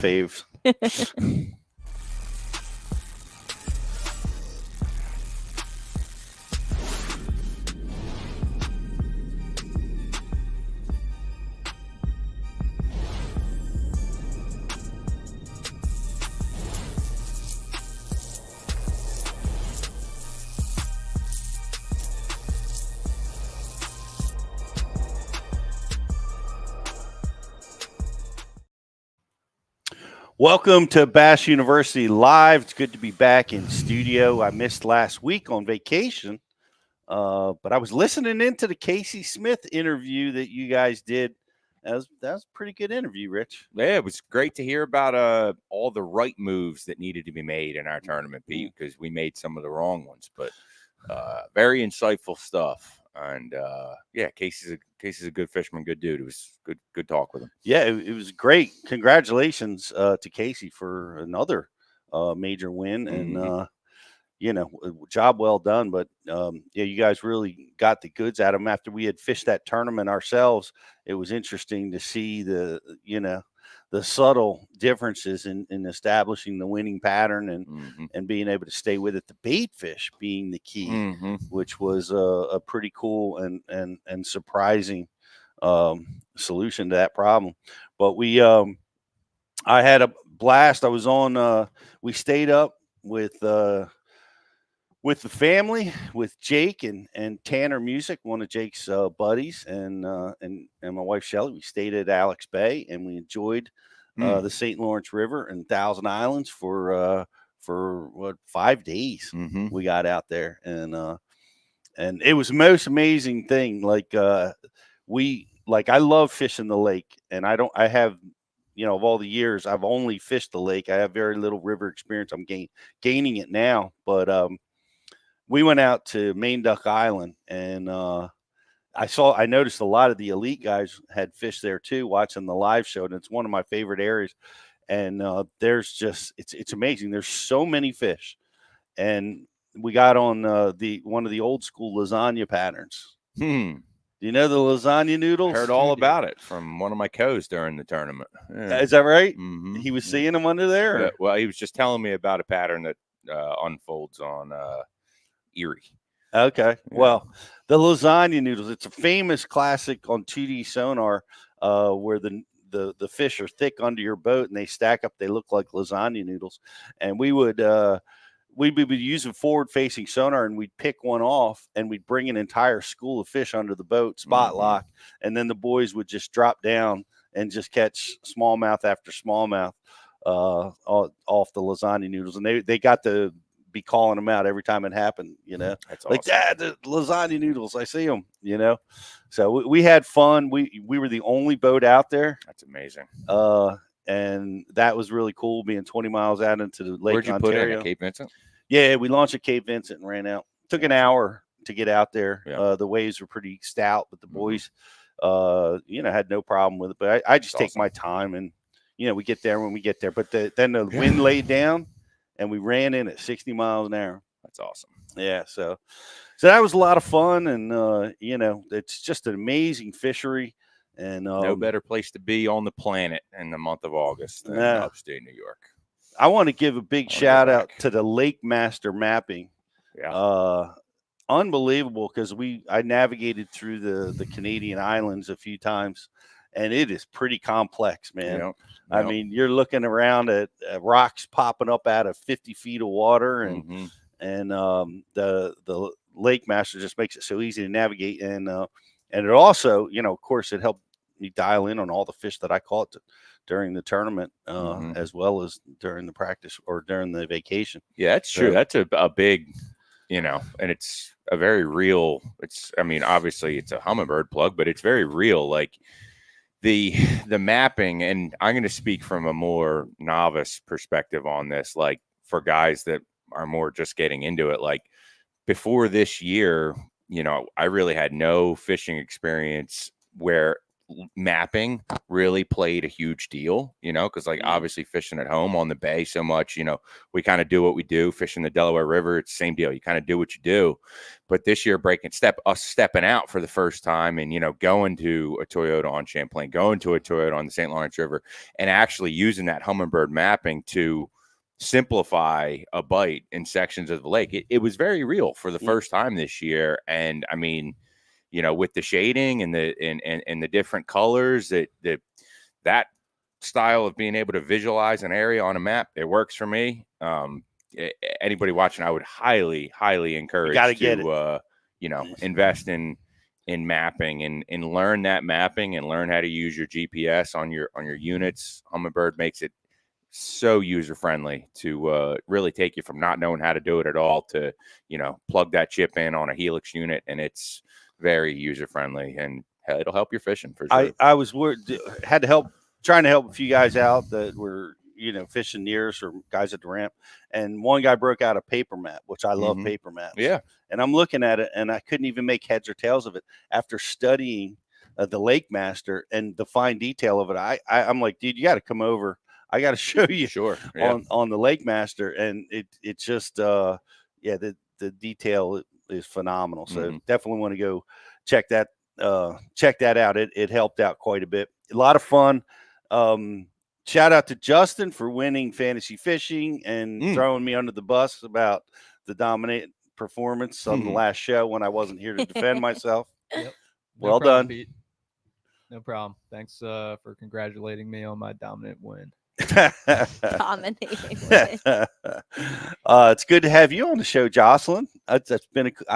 faves. Welcome to Bass University Live. It's good to be back in studio. I missed last week on vacation, but I was listening into the Casey Smith interview that you guys did. That was a pretty good interview, Rich. Yeah, it was great to hear about all the right moves that needed to be made in our tournament, Pete, because we made some of the wrong ones. But very insightful stuff. And yeah, Casey's a good fisherman, good dude. It was good talk with him. Yeah, it was great. Congratulations to Casey for another major win, and job well done. But yeah, you guys really got the goods at him after we had fished that tournament ourselves. It was interesting to see the subtle differences in establishing the winning pattern and being able to stay with it. The bait fish being the key, which was a pretty cool and surprising solution to that problem. But I had a blast. I was on. We stayed up with the family, with Jake and Tanner Music, one of Jake's buddies, and my wife Shelly. We stayed at Alex Bay and we enjoyed the St. Lawrence River and Thousand Islands for 5 days. We got out there and it was the most amazing thing. I love fishing the lake, and I have, of all the years, I've only fished the lake. I have very little river experience. I'm gaining it now, but we went out to Main Duck Island, and I noticed a lot of the elite guys had fished there too, watching the live show, and it's one of my favorite areas. And there's just it's amazing. There's so many fish, and we got on one of the old school lasagna patterns. Do you know the lasagna noodles? Heard all about it from one of my co's during the tournament. Yeah. Is that right? He was seeing them under there? Yeah, well, he was just telling me about a pattern that unfolds on Erie. Okay. Yeah. Well, the lasagna noodles, it's a famous classic on 2D Sonar where the fish are thick under your boat and they stack up. They look like lasagna noodles. And we'd be using forward-facing sonar, and we'd pick one off, and we'd bring an entire school of fish under the boat, spot lock, and then the boys would just drop down and just catch smallmouth after smallmouth off the lasagna noodles. And they got to be calling them out every time it happened, That's awesome. Like, Dad, the lasagna noodles, I see them, So we had fun. We were the only boat out there. That's amazing. And that was really cool, being 20 miles out into the Lake Ontario. Where'd you put it, at Cape Vincent? Yeah, we launched at Cape Vincent and ran out. Took an hour to get out there. Yeah. The waves were pretty stout, but the boys, had no problem with it. But I just take my time, and, we get there when we get there. But then the wind laid down, and we ran in at 60 miles an hour. That's awesome. Yeah, so that was a lot of fun, and, it's just an amazing fishery. And no better place to be on the planet in the month of August than upstate New York. I want to give a big shout out to the LakeMaster mapping. Yeah. Unbelievable, because I navigated through the Canadian islands a few times, and it is pretty complex, man. Yep. I mean, you're looking around at rocks popping up out of 50 feet of water, and the LakeMaster just makes it so easy to navigate, and it also, of course, it helped me dial in on all the fish that I caught during the tournament, as well as during the practice or during the vacation. Yeah, that's true. That's a big, and it's a very real, obviously it's a Humminbird plug, but it's very real. Like the mapping, and I'm going to speak from a more novice perspective on this, like for guys that are more just getting into it, like before this year, I really had no fishing experience where mapping really played a huge deal, you know, because like obviously fishing at home on the bay so much, you know, we kind of do what we do, fishing the Delaware River. It's the same deal. You kind of do what you do. But this year, stepping out for the first time and, you know, going to a Toyota on Champlain, going to a Toyota on the St. Lawrence River, and actually using that Humminbird mapping to simplify a bite in sections of the lake. It was very real for the first time this year. And I mean, you know, with the shading and the different colors, that style of being able to visualize an area on a map, it works for me. Anybody watching, I would highly encourage to you know, invest in mapping and learn that mapping and learn how to use your GPS on your units. Humminbird makes it so user friendly to really take you from not knowing how to do it at all to, you know, plug that chip in on a Helix unit, and it's very user friendly and it'll help your fishing for sure. I was had to help trying to help a few guys out that were, you know, fishing near us or guys at the ramp, and one guy broke out a paper map, which I love paper maps. Yeah, and I'm looking at it and I couldn't even make heads or tails of it after studying the LakeMaster and the fine detail of it. I'm like, dude, you got to come over. I got to show you on the LakeMaster, and it's just the detail is phenomenal. So definitely want to go check that out. It helped out quite a bit. A lot of fun. Shout out to Justin for winning fantasy fishing and throwing me under the bus about the dominant performance on the last show when I wasn't here to defend myself. Yep. Well done. Pete. No problem. Thanks for congratulating me on my dominant win. Dominating win. It's good to have you on the show, Jocelyn. I've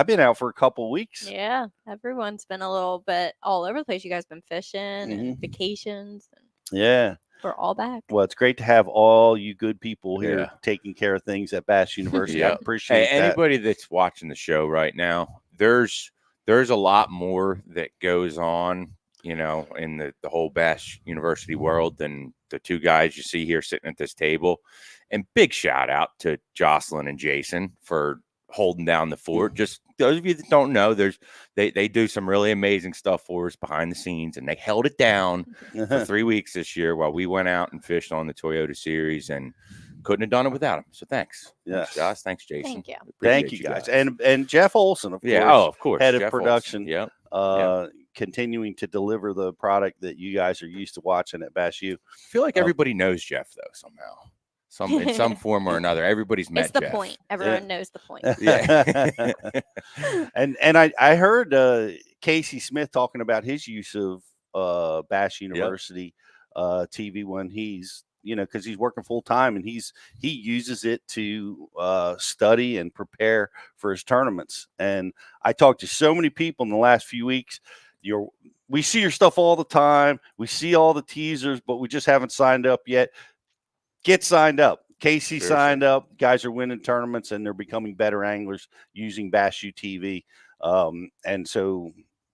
been out for a couple weeks. Yeah, everyone's been a little bit all over the place. You guys been fishing and vacations. Yeah. We're all back. Well, it's great to have all you good people here taking care of things at Bass University. I appreciate that. Anybody that's watching the show right now, there's a lot more that goes on, you know, in the whole Bass University world than the two guys you see here sitting at this table. And big shout out to Jocelyn and Jason for holding down the fort. Just those of you that don't know, they do some really amazing stuff for us behind the scenes, and they held it down for 3 weeks this year while we went out and fished on the Toyota Series, and couldn't have done it without them. So thanks. Yes. Thanks, Josh. Thanks, Jason. Thank you. Thank you guys. And Jeff Olson, of course. Yeah, of course. Head Jeff of production. Olson. Continuing to deliver the product that you guys are used to watching at Bass U. I feel like everybody knows Jeff though somehow. In some form or another. Everybody's met It's the Jeff. point. Everyone knows the point. Yeah. and I heard Casey Smith talking about his use of Bass University TV when he's, you know, because he's working full time, and he uses it to study and prepare for his tournaments. And I talked to so many people in the last few weeks. We see your stuff all the time. We see all the teasers, but we just haven't signed up yet. Get signed up. Casey signed up. Guys are winning tournaments, and they're becoming better anglers using Bass U TV. And so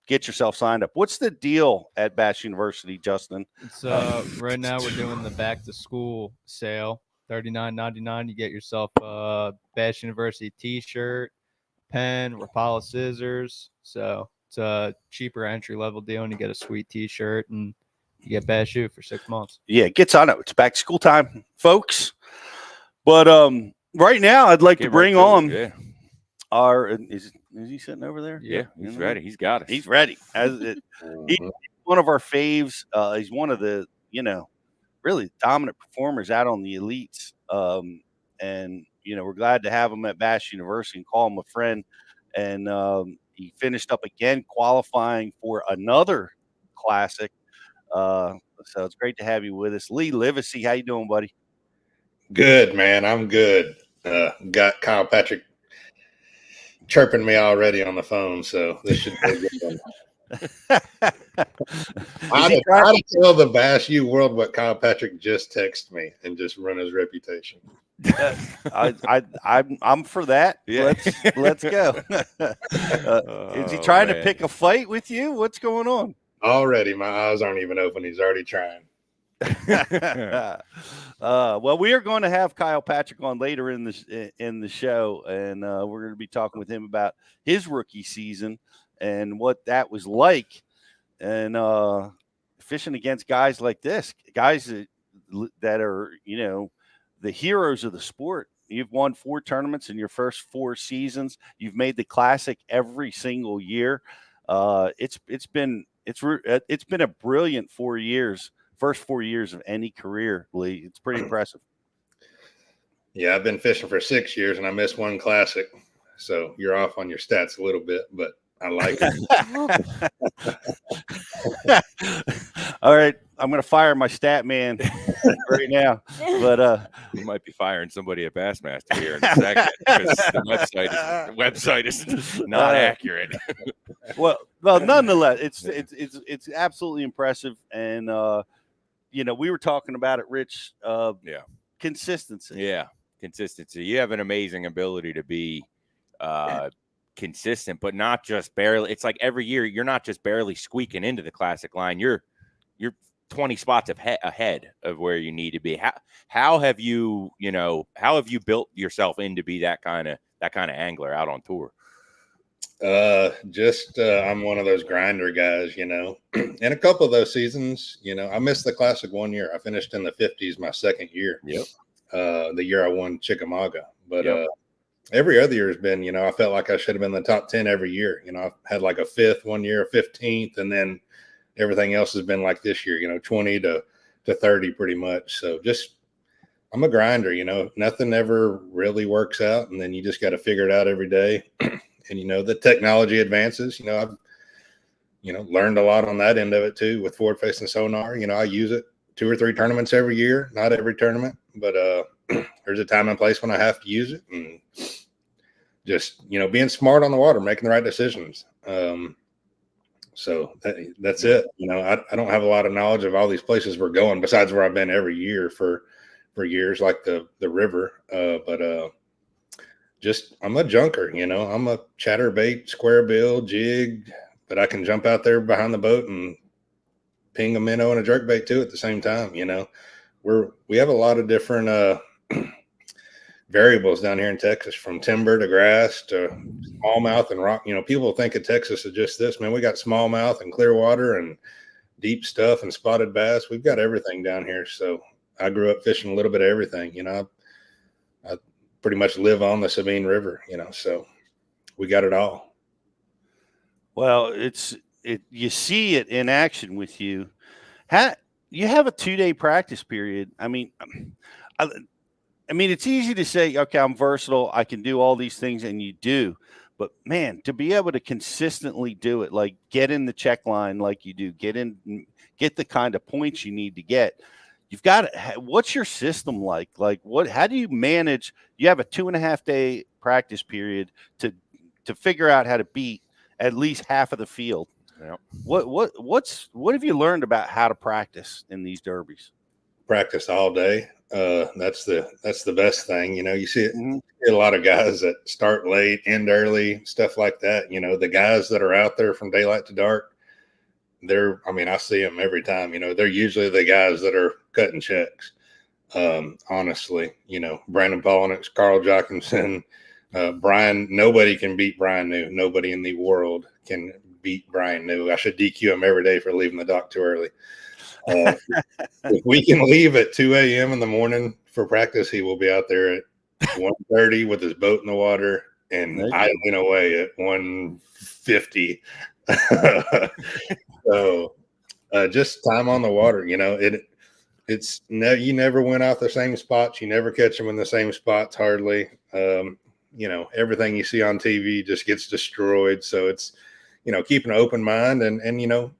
get yourself signed up. What's the deal at Bass University, Justin? It's right now we're doing the back to school sale, $39.99. You get yourself a Bass University T-shirt, pen, Rapala scissors. So it's a cheaper entry level deal, and you get a sweet T-shirt, and you get Bass U for 6 months. Yeah, get signed up. It's back to school time, folks. But right now, I'd like to bring on our. Is he sitting over there? Yeah, he's ready. He's got it. He's ready. He's one of our faves. He's one of the, you know, really dominant performers out on the elites. And, you know, we're glad to have him at Bass University and call him a friend. And he finished up again qualifying for another classic. So it's great to have you with us. Lee Livesay, how you doing, buddy? Good, man. I'm good. Got Kyle Patrick chirping me already on the phone, so this should be a good one. I tell the Bass U world what Kyle Patrick just texted me and just run his reputation. I'm for that. Yeah. Let's go. Is he trying to pick a fight with you? What's going on? Already, my eyes aren't even open. He's already trying. Well, we are going to have Kyle Patrick on later in the show, and we're going to be talking with him about his rookie season and what that was like. And fishing against guys like this, guys that are, you know, the heroes of the sport. You've won 4 tournaments in your first 4 seasons. You've made the classic every single year. It's been a brilliant 4 years, first 4 years of any career, Lee. It's pretty impressive. Yeah, I've been fishing for 6 years and I missed 1 classic. So you're off on your stats a little bit, but I like it. All right, I'm going to fire my stat man right now. But we might be firing somebody at Bassmaster here in a second because the website is not accurate. well, nonetheless, it's absolutely impressive, and you know, we were talking about it, Rich. Consistency. Yeah, consistency. You have an amazing ability to be consistent, but not just barely. It's like every year you're not just barely squeaking into the classic line. You're 20 spots ahead of where you need to be. How have you built yourself in to be that kind of angler out on tour? I'm one of those grinder guys, you know. In a couple of those seasons, you know, I missed the classic 1 year. I finished in the 50s my second year. Yep. The year I won Chickamauga, but every other year has been, you know, I felt like I should have been in the top 10 every year. You know, I've had like a 5th 1 year, a 15th, and then everything else has been like this year, you know, 20 to 30 pretty much. So I'm a grinder, you know, nothing ever really works out. And then you just got to figure it out every day. And, you know, the technology advances, you know, I've, you know, learned a lot on that end of it too with forward facing sonar. You know, I use it 2 or 3 tournaments every year, not every tournament, but there's a time and place when I have to use it, and just, you know, being smart on the water, making the right decisions. So that's it. You know, I don't have a lot of knowledge of all these places we're going besides where I've been every year for years, like the river. But just, I'm a junker, you know, I'm a chatterbait, square bill, jig, but I can jump out there behind the boat and ping a minnow and a jerkbait too at the same time. You know, we have a lot of different variables down here in Texas, from timber to grass to smallmouth and rock. You know, people think of Texas as just this, man. We got smallmouth and clear water and deep stuff and spotted bass. We've got everything down here. So I grew up fishing a little bit of everything. You know, I pretty much live on the Sabine River, you know, so we got it all. Well, you see it in action with you. You have a 2-day practice period. I mean, it's easy to say, okay, I'm versatile, I can do all these things, and you do. But man, to be able to consistently do it, like get in the check line like you do, get the kind of points you need to get. You've got to, what's your system like? Like how do you manage? You have a 2.5 day practice period to figure out how to beat at least half of the field. Yep. What have you learned about how to practice in these derbies? Practice all day. That's the best thing. You know, you see it, you see a lot of guys that start late, end early, stuff like that. You know, the guys that are out there from daylight to dark, I see them every time. You know, they're usually the guys that are cutting checks. Honestly, you know, Brandon Pollinix, Carl Jockinson, Brian, nobody can beat Brian New. Nobody in the world can beat Brian New. I should DQ him every day for leaving the dock too early. If we can leave at 2 a.m. in the morning for practice, he will be out there at 1:30 with his boat in the water and idling away at 1:50. So just time on the water, you know, you never went out the same spots. You never catch them in the same spots, hardly. You know, everything you see on TV just gets destroyed. So it's, you know, keeping an open mind and, you know,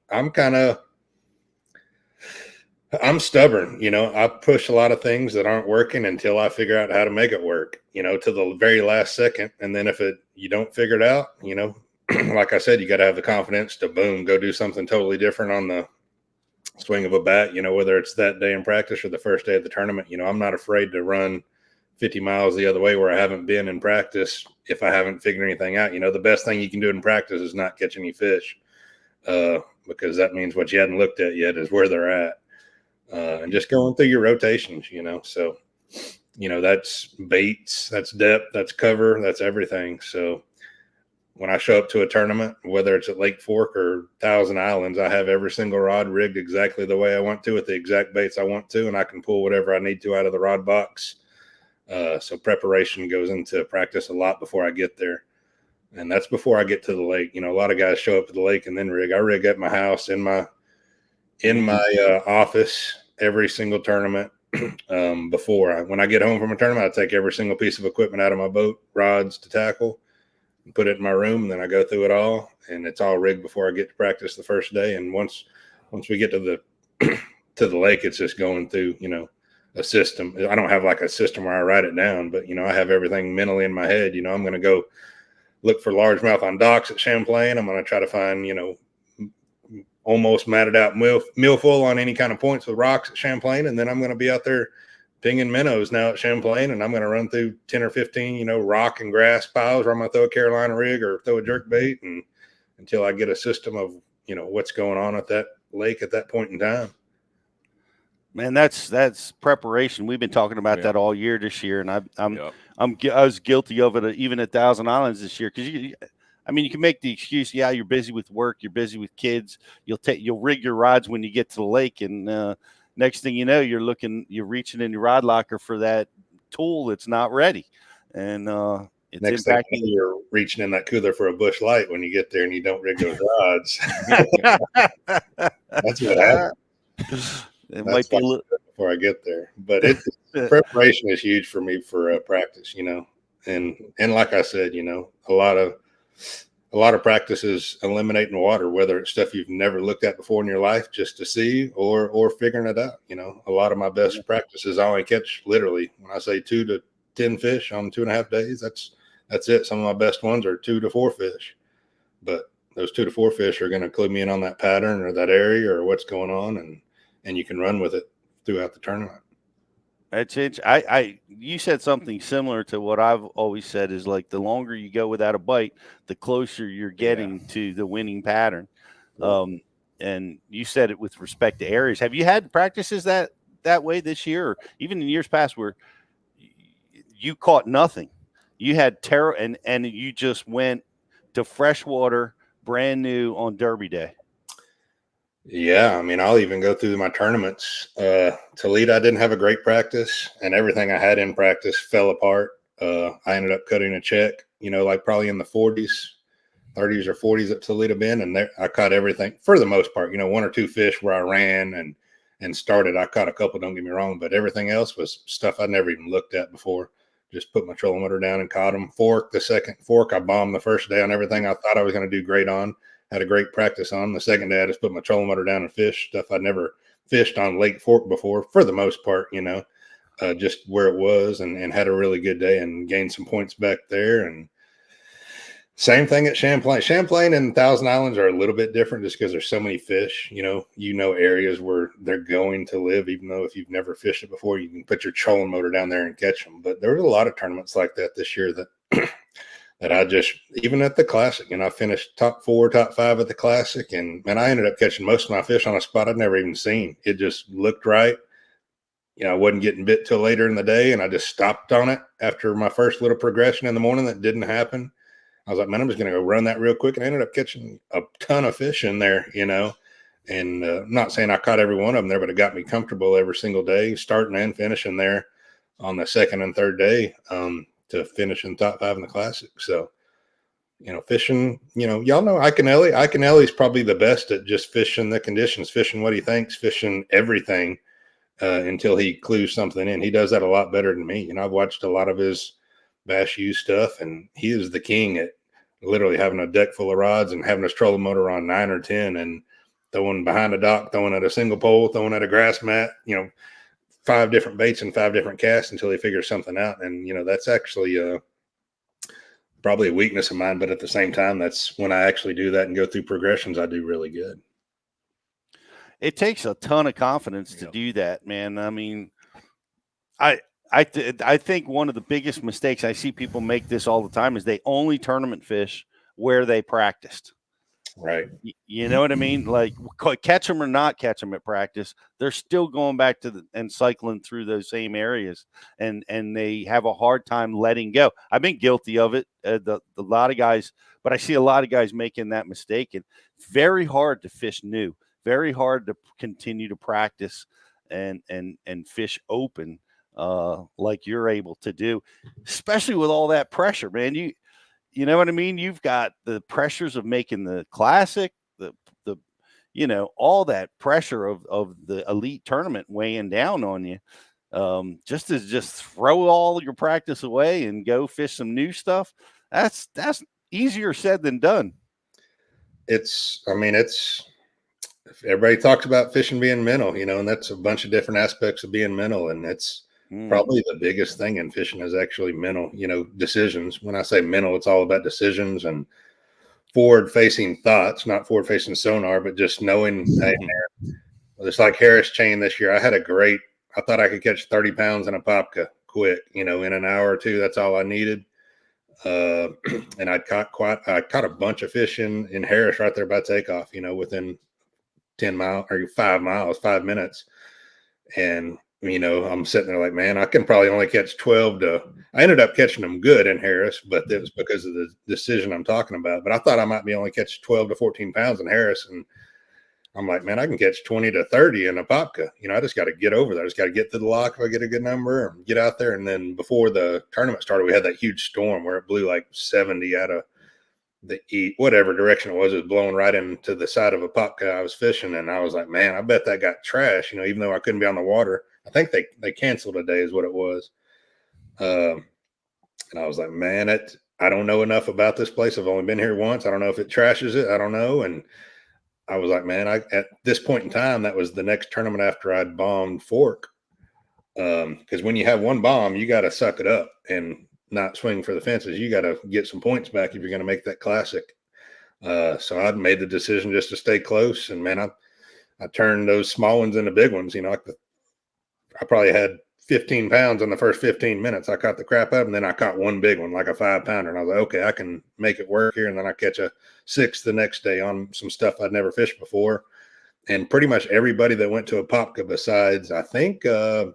I'm stubborn, you know, I push a lot of things that aren't working until I figure out how to make it work, you know, to the very last second. And then if you don't figure it out, you know, like I said, you got to have the confidence to go do something totally different on the swing of a bat, you know, whether it's that day in practice or the first day of the tournament. You know, I'm not afraid to run 50 miles the other way where I haven't been in practice if I haven't figured anything out. You know, the best thing you can do in practice is not catch any fish, because that means what you hadn't looked at yet is where they're at. And just going through your rotations, you know. So, you know, that's baits, that's depth, that's cover, that's everything. So when I show up to a tournament, whether it's at Lake Fork or Thousand Islands, I have every single rod rigged exactly the way I want to with the exact baits I want to, and I can pull whatever I need to out of the rod box. So preparation goes into practice a lot before I get there. And that's before I get to the lake. You know, a lot of guys show up at the lake and then rig. I rig at my house, in my office, every single tournament. When I get home from a tournament, I take every single piece of equipment out of my boat, rods to tackle, and put it in my room. And then I go through it all, and it's all rigged before I get to practice the first day. And once we get to the lake, it's just going through, you know, a system. I don't have like a system where I write it down, but, you know, I have everything mentally in my head. You know, I'm going to go look for largemouth on docks at Champlain. I'm going to try to find, you know, almost matted out mill full on any kind of points with rocks at Champlain. And then I'm going to be out there pinging minnows now at Champlain. And I'm going to run through 10 or 15, you know, rock and grass piles where I'm going to throw a Carolina rig or throw a jerk bait, and until I get a system of, you know, what's going on at that lake at that point in time. Man, that's preparation. We've been talking about that all year this year, and I was guilty of it even at Thousand Islands this year, because you can make the excuse, yeah, you're busy with work, you're busy with kids, you'll rig your rods when you get to the lake, and next thing you know, you're reaching in your rod locker for that tool that's not ready, and it's next thing you know, you're reaching in that cooler for a bush light when you get there and you don't rig those rods. That's what happens. It might be a little before I get there, but preparation is huge for me for practice, you know, and like I said, you know, a lot of practice is eliminating water, whether it's stuff you've never looked at before in your life just to see, or figuring it out. You know, a lot of my best practices, I only catch literally, when I say 2 to 10 fish on 2.5 days, that's it. Some of my best ones are 2 to 4 fish, but those 2 to 4 fish are going to clue me in on that pattern or that area or what's going on, and you can run with it throughout the tournament. That's it. You said something similar to what I've always said, is like the longer you go without a bite, the closer you're getting to the winning pattern. And you said it with respect to areas. Have you had practices that way this year, or even in years past, where you caught nothing? You had terror, and you just went to freshwater brand new on Derby Day. Yeah, I mean, I'll even go through my tournaments. Toledo, I didn't have a great practice, and everything I had in practice fell apart. I ended up cutting a check, you know, like probably in the 30s or 40s at Toledo Bend, and there I caught everything for the most part. You know, 1 or 2 fish where I ran and started. I caught a couple, don't get me wrong, but everything else was stuff I'd never even looked at before. Just put my trolling motor down and caught them. The second fork, I bombed the first day on everything I thought I was going to do great on. Had a great practice on. The second day, I just put my trolling motor down and fished stuff I'd never fished on Lake Fork before, for the most part, you know, just where it was, and had a really good day and gained some points back there. And same thing at Champlain. Champlain and Thousand Islands are a little bit different just because there's so many fish, you know, areas where they're going to live, even though if you've never fished it before, you can put your trolling motor down there and catch them. But there was a lot of tournaments like that this year that that I just, even at the Classic, and I finished top 4, top 5 at the Classic, and I ended up catching most of my fish on a spot I'd never even seen. It just looked right. You know, I wasn't getting bit till later in the day, and I just stopped on it after my first little progression in the morning that didn't happen. I was like, man, I'm just going to go run that real quick, and I ended up catching a ton of fish in there, you know, and I'm not saying I caught every one of them there, but it got me comfortable every single day, starting and finishing there on the second and third day, to finish in top 5 in the Classic. So, you know, fishing, you know, y'all know Iaconelli's probably the best at just fishing the conditions, fishing what he thinks, fishing everything until he clues something in. He does that a lot better than me. You know, I've watched a lot of his Bass U stuff, and he is the king at literally having a deck full of rods and having his trolling motor on 9 or 10 and throwing behind a dock, throwing at a single pole, throwing at a grass mat, you know, 5 different baits and 5 different casts until he figures something out. And, you know, that's actually probably a weakness of mine, but at the same time, that's when I actually do that and go through progressions, I do really good. It takes a ton of confidence to do that, man. I mean, I think one of the biggest mistakes, I see people make this all the time, is they only tournament fish where they practiced. Right. You know what I mean? Like catch them or not catch them at practice, they're still going back to and cycling through those same areas, and they have a hard time letting go. I've been guilty of it. The lot of guys, but I see a lot of guys making that mistake, and very hard to fish new, very hard to continue to practice and fish open like you're able to do, especially with all that pressure, man. You know what I mean? You've got the pressures of making the classic, the all that pressure of the elite tournament weighing down on you. Just to throw all your practice away and go fish some new stuff. That's easier said than done. I mean, everybody talks about fishing being mental, and that's a bunch of different aspects of being mental. And it's probably the biggest thing in fishing is actually mental, decisions. When I say mental, it's all about decisions and forward-facing thoughts, not forward-facing sonar, but just knowing, hey, man, it's like Harris chain this year. I thought I could catch 30 pounds in a popka quick, in an hour or two. That's all I needed. And I caught a bunch of fish in Harris right there by takeoff, within 10 miles or 5 miles, 5 minutes. And, I'm sitting there like, man, I can probably only catch 12 I ended up catching them good in Harris, but it was because of the decision I'm talking about. But I thought I might be only catch 12 to 14 pounds in Harris. And I'm like, man, I can catch 20 to 30 in a popka. I just got to get over there. I just got to get to the lock if I get a good number and get out there. And then before the tournament started, we had that huge storm where it blew like 70 out of whatever direction it was blowing right into the side of a popka I was fishing. And I was like, man, I bet that got trash, even though I couldn't be on the water. I think they canceled a day is what it was. And I was like, man, I don't know enough about this place. I've only been here once. I don't know if it trashes it. I don't know. And I was like, man, at this point in time, that was the next tournament after I'd bombed Fork. Because when you have one bomb, you got to suck it up and not swing for the fences. You got to get some points back if you're going to make that classic. So I made the decision just to stay close. And man, I turned those small ones into big ones. I probably had 15 pounds in the first 15 minutes. I caught the crap up, and then I caught one big one, like a 5-pounder. And I was like, okay, I can make it work here. And then I catch a 6 the next day on some stuff I'd never fished before. And pretty much everybody that went to a popka besides, I think, Ed,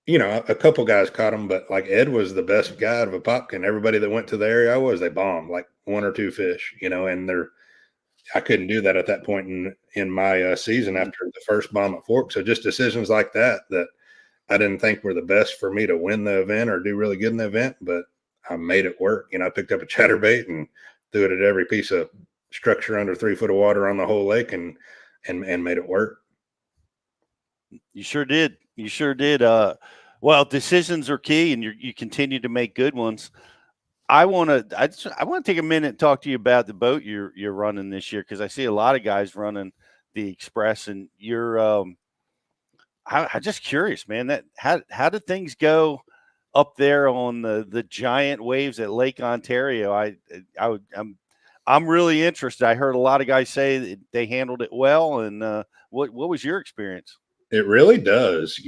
a couple guys caught him, but like Ed was the best guy out of a popka. And everybody that went to the area I was, they bombed like 1 or 2 fish, and I couldn't do that at that point in my season after the first bomb at Fork. So just decisions like that I didn't think were the best for me to win the event or do really good in the event, but I made it work. I picked up a chatterbait and threw it at every piece of structure under 3 foot of water on the whole lake and made it work. You sure did. You sure did. Well, decisions are key, and you continue to make good ones. I want to take a minute and talk to you about the boat you're running this year, because I see a lot of guys running the Express, and you're I'm just curious, man. How did things go up there on the giant waves at Lake Ontario? I'm really interested. I heard a lot of guys say that they handled it well, and what was your experience? It really does.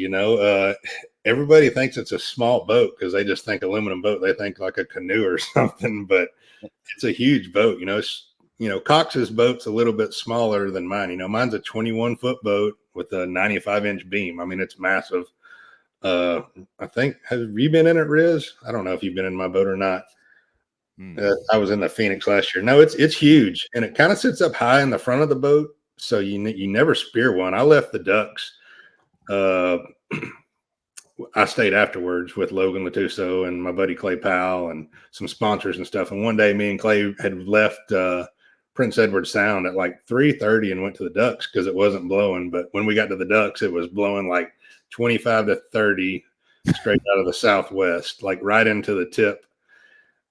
Everybody thinks it's a small boat because they just think aluminum boat. They think like a canoe or something, but it's a huge boat. Cox's boat's a little bit smaller than mine. Mine's a 21-foot boat with a 95-inch beam. I mean, it's massive. I think, have you been in it, Riz? I don't know if you've been in my boat or not. I was in the Phoenix last year. No, it's huge, and it kind of sits up high in the front of the boat, so you never spear one. I left the ducks. I stayed afterwards with Logan Latuso and my buddy Clay Powell and some sponsors and stuff. And one day me and Clay had left Prince Edward Sound at like 3:30 and went to the ducks because it wasn't blowing. But when we got to the ducks, it was blowing like 25 to 30 straight out of the southwest, like right into the tip.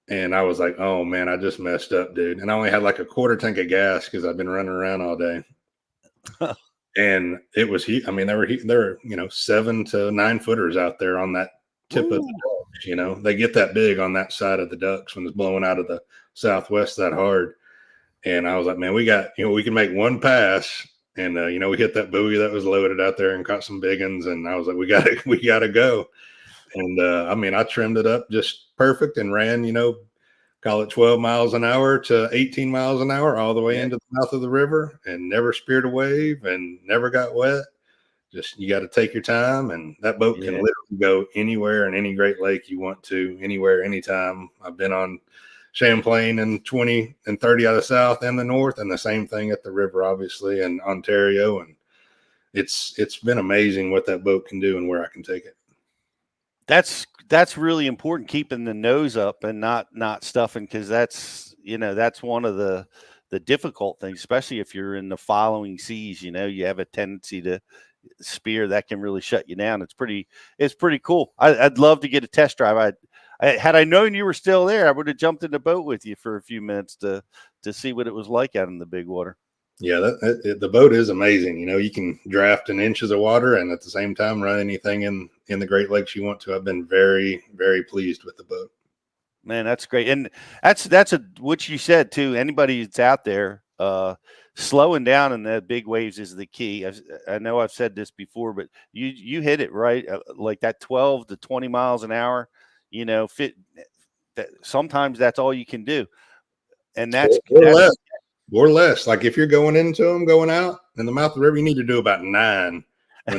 And I was like, oh man, I just messed up, dude. And I only had like a quarter tank of gas because I've been running around all day. And it was heat. I mean, there were 7 to 9 footers out there on that tip of the ducks. They get that big on that side of the ducks when it's blowing out of the southwest that hard. And I was like, man, we can make one pass. And we hit that buoy that was loaded out there and caught some big ones. And I was like, we gotta go. And I mean, I trimmed it up just perfect and ran, call it 12 miles an hour to 18 miles an hour all the way Yeah. into the mouth of the river, and never speared a wave and never got wet. Just, you got to take your time, and that boat can Yeah. literally go anywhere in any Great Lake you want to, anywhere, anytime. I've been on Champlain and 20 and 30 out of the south and the north, and the same thing at the river, obviously, in Ontario. And it's been amazing what that boat can do and where I can take it. That's really important, keeping the nose up and not stuffing, because that's one of the difficult things, especially if you're in the following seas. You have a tendency to spear that can really shut you down. It's pretty cool. I'd love to get a test drive. Had I known you were still there, I would have jumped in the boat with you for a few minutes to see what it was like out in the big water. Yeah, the boat is amazing. You can draft in inches of water and at the same time run anything in the Great Lakes you want to. I've been very, very pleased with the boat. Man, that's great. And that's what you said too. Anybody that's out there, slowing down in the big waves is the key. I know I've said this before, but you hit it right. Like that 12 to 20 miles an hour, sometimes that's all you can do. And that's or less. Like if you're going into them, going out in the mouth of the river, you need to do about 9. I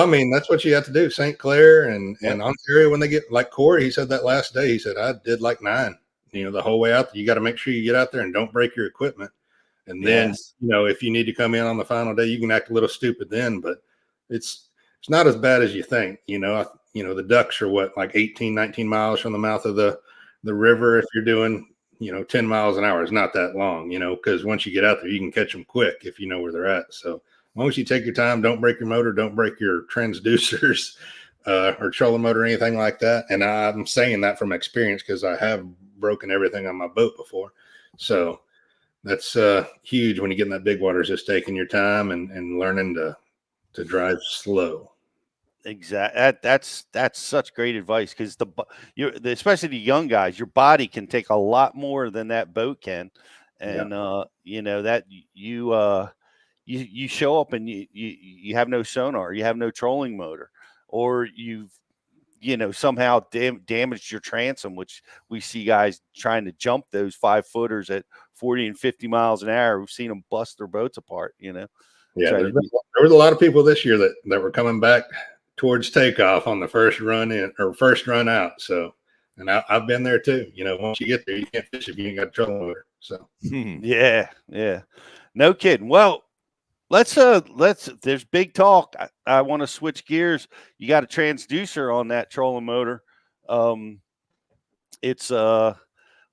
mean, that's what you have to do. St. Clair and Ontario, when they get, like Corey, he said that last day, he said, I did like 9, the whole way out. You got to make sure you get out there and don't break your equipment. And then, if you need to come in on the final day, you can act a little stupid then, but it's not as bad as you think. The ducks are like 18, 19 miles from the mouth of the river. If you're doing, 10 miles an hour, it's not that long, because once you get out there, you can catch them quick if you know where they're at. So as long as you take your time, don't break your motor, don't break your transducers or trolling motor or anything like that. And I'm saying that from experience because I have broken everything on my boat before. So that's huge when you get in that big water, is just taking your time and learning to drive slow. Exactly. That's such great advice, because especially the young guys, your body can take a lot more than that boat can, and that you show up and you have no sonar, you have no trolling motor, or you've somehow damaged your transom, which we see guys trying to jump those 5-footers at 40 and 50 miles an hour. We've seen them bust their boats apart. Yeah, there was a lot of people this year that were coming back towards takeoff on the first run in or first run out. So, and I've been there too. Once you get there, you can't fish if you ain't got a trolling motor. So, yeah, no kidding. Well, let's there's big talk. I want to switch gears. You got a transducer on that trolling motor. It's what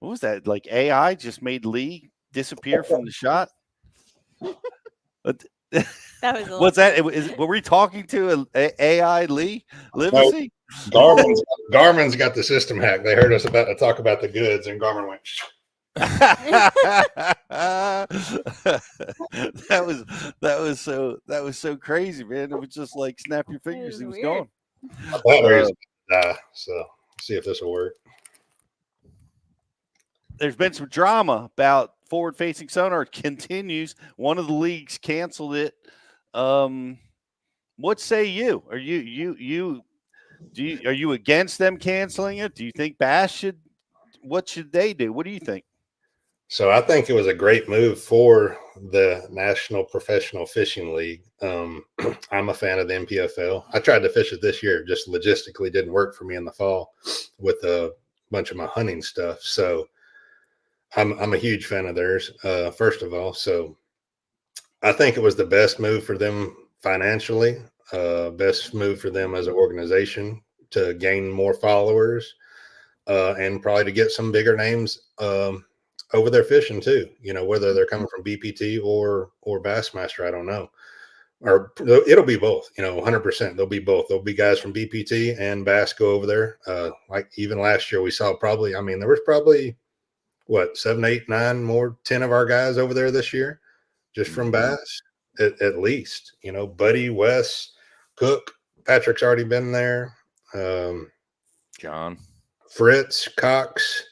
was that? Like AI just made Lee disappear from the shot. That was what's that? Were we talking to a AI Lee Livesay? Garmin's got the system hack. They heard us about to talk about the goods, and Garmin went. that was so crazy, man. It was just like snap your fingers, he was weird. gone. So see if this will work. There's been some drama about forward-facing sonar. Continues. One of the leagues canceled it. What say you? Are you against them canceling it? Do you think Bass should? What should they do? What do you think? So I think it was a great move for the National Professional Fishing League. I'm a fan of the NPFL. I tried to fish it this year. Just logistically didn't work for me in the fall with a bunch of my hunting stuff. So I'm a huge fan of theirs, first of all. So I think it was the best move for them financially, best move for them as an organization to gain more followers, and probably to get some bigger names over their fishing too. Whether they're coming from BPT or Bassmaster, I don't know. Or it'll be both, 100%. There'll be both. There'll be guys from BPT and Bass go over there. Like even last year, we saw there was probably 7, 8, 9 more, 10 of our guys over there this year, just from Bass, at least. Buddy, Wes, Cook, Patrick's already been there. John, Fritz, Cox.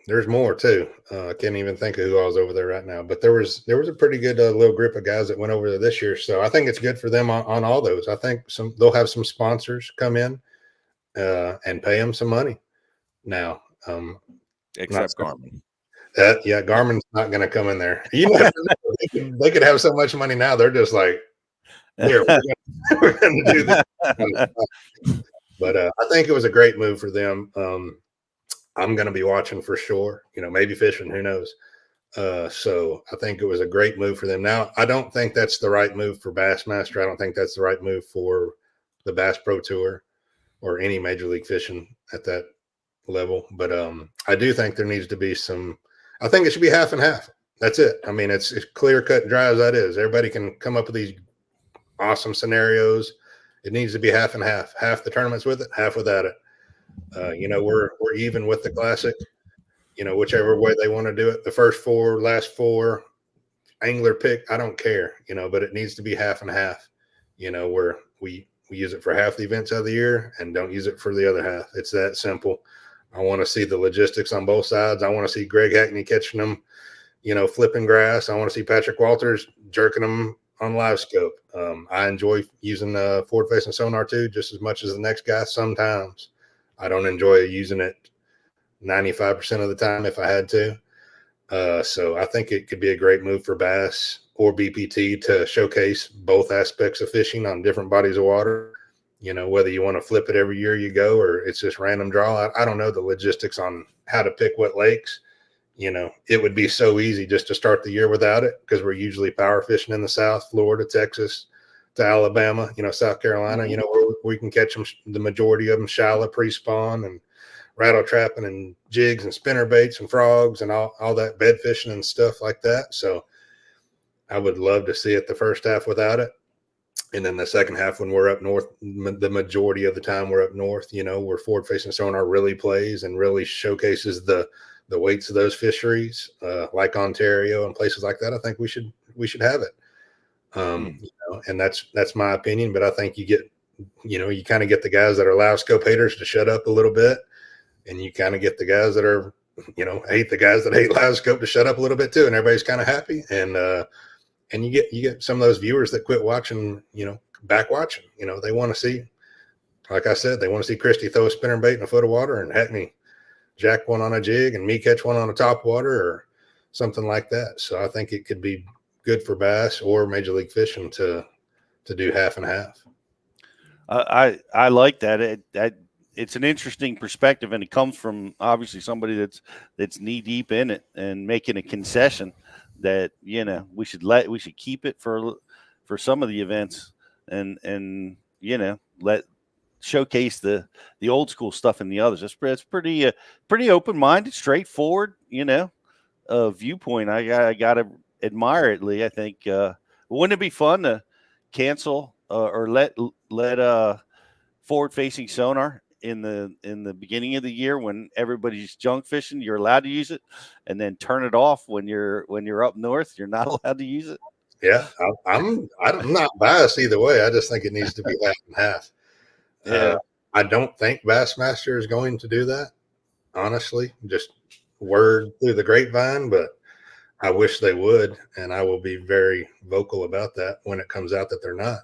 There's more too. I can't even think of who I was over there right now, but there was a pretty good little group of guys that went over there this year. So I think it's good for them on all those. I think they'll have some sponsors come in and pay them some money. Now, Except Garmin. Yeah, Garmin's not going to come in there. You never know. They could have so much money now. They're just like, here, we're going to do this. But I think it was a great move for them. I'm going to be watching for sure. Maybe fishing. Who knows? So I think it was a great move for them. Now, I don't think that's the right move for Bassmaster. I don't think that's the right move for the Bass Pro Tour or any Major League Fishing at that level. But I do think there needs to be some. I think it should be half and half. That's it. I mean, it's clear cut and dry as that is. Everybody can come up with these awesome scenarios. It needs to be half and half. Half the tournaments with it, half without it. We're even with the Classic. Whichever way they want to do it. The first four, last four, angler pick. I don't care. But it needs to be half and half. Where we use it for half the events of the year and don't use it for the other half. It's that simple. I want to see the logistics on both sides. I want to see Greg Hackney catching them, flipping grass. I want to see Patrick Walters jerking them on LiveScope. I enjoy using forward-facing sonar too, just as much as the next guy. Sometimes I don't enjoy using it 95% of the time if I had to. So I think it could be a great move for Bass or BPT to showcase both aspects of fishing on different bodies of water. Whether you want to flip it every year you go or it's just random draw. I don't know the logistics on how to pick what lakes. It would be so easy just to start the year without it because we're usually power fishing in the South, Florida, Texas, to Alabama, South Carolina, where we can catch them, the majority of them shallow pre-spawn and rattle trapping and jigs and spinner baits and frogs and all that bed fishing and stuff like that. So I would love to see it the first half without it. And then the second half, when we're up north, the majority of the time we're up north, where forward facing sonar really plays and really showcases the weights of those fisheries, like Ontario and places like that. I think we should have it. And that's my opinion, but I think you get, you kind of get the guys that are LiveScope haters to shut up a little bit. And you kind of get the guys that are, hate the guys that hate LiveScope to shut up a little bit too. And everybody's kind of happy. And you get some of those viewers that quit watching, back watching, they want to see, like I said, they want to see Christie throw a spinner bait in a foot of water and Hackney jack one on a jig and me catch one on a top water or something like that. So I think it could be good for Bass or Major League Fishing to do half and half. I like that. It's an interesting perspective, and it comes from obviously somebody that's knee deep in it and making a concession that we should keep it for some of the events and let showcase the old school stuff in the others. It's pretty open minded, straightforward viewpoint. I gotta admire it, Lee. I think wouldn't it be fun to cancel or let forward facing sonar in the beginning of the year when everybody's junk fishing? You're allowed to use it, and then turn it off when you're up north. You're not allowed to use it. Yeah, I'm not biased either way. I just think it needs to be half and half. Yeah. I don't think Bassmaster is going to do that, honestly. Just word through the grapevine, but I wish they would, and I will be very vocal about that when it comes out that they're not.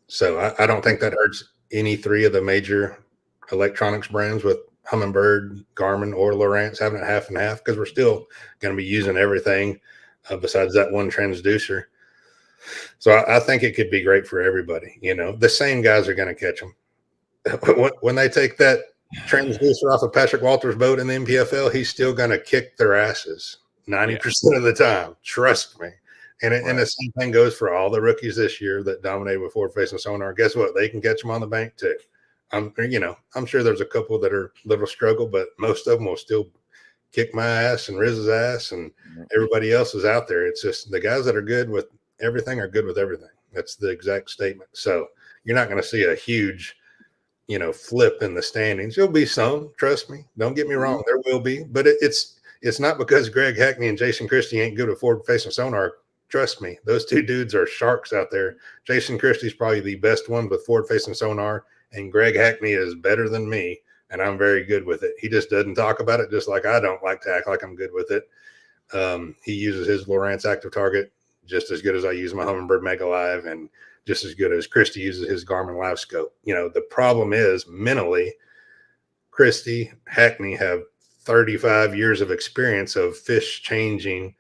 So I don't think that hurts any three of the major electronics brands with Humminbird, Garmin, or Lowrance having it half and half, because we're still going to be using everything besides that one transducer. So I think it could be great for everybody. The same guys are going to catch them. When they take that transducer off of Patrick Walters' boat in the MPFL, he's still going to kick their asses 90% of the time. Trust me. And the same thing goes for all the rookies this year that dominated with forward-facing sonar. Guess what? They can catch them on the bank too. I'm sure there's a couple that are a little struggle, but most of them will still kick my ass and Riz's ass, and everybody else is out there. It's just the guys that are good with everything are good with everything. That's the exact statement. So you're not going to see a huge, flip in the standings. There'll be some, trust me. Don't get me wrong, there will be, but it's not because Greg Hackney and Jason Christie ain't good at forward-facing sonar. Trust me, those two dudes are sharks out there. Jason Christie's probably the best one with forward-facing sonar, and Greg Hackney is better than me, and I'm very good with it. He just doesn't talk about it, just like I don't like to act like I'm good with it. He uses his Lowrance ActiveTarget just as good as I use my Humminbird Mega Live, and just as good as Christie uses his Garmin LiveScope. The problem is mentally, Christy, Hackney have 35 years of experience of fish changing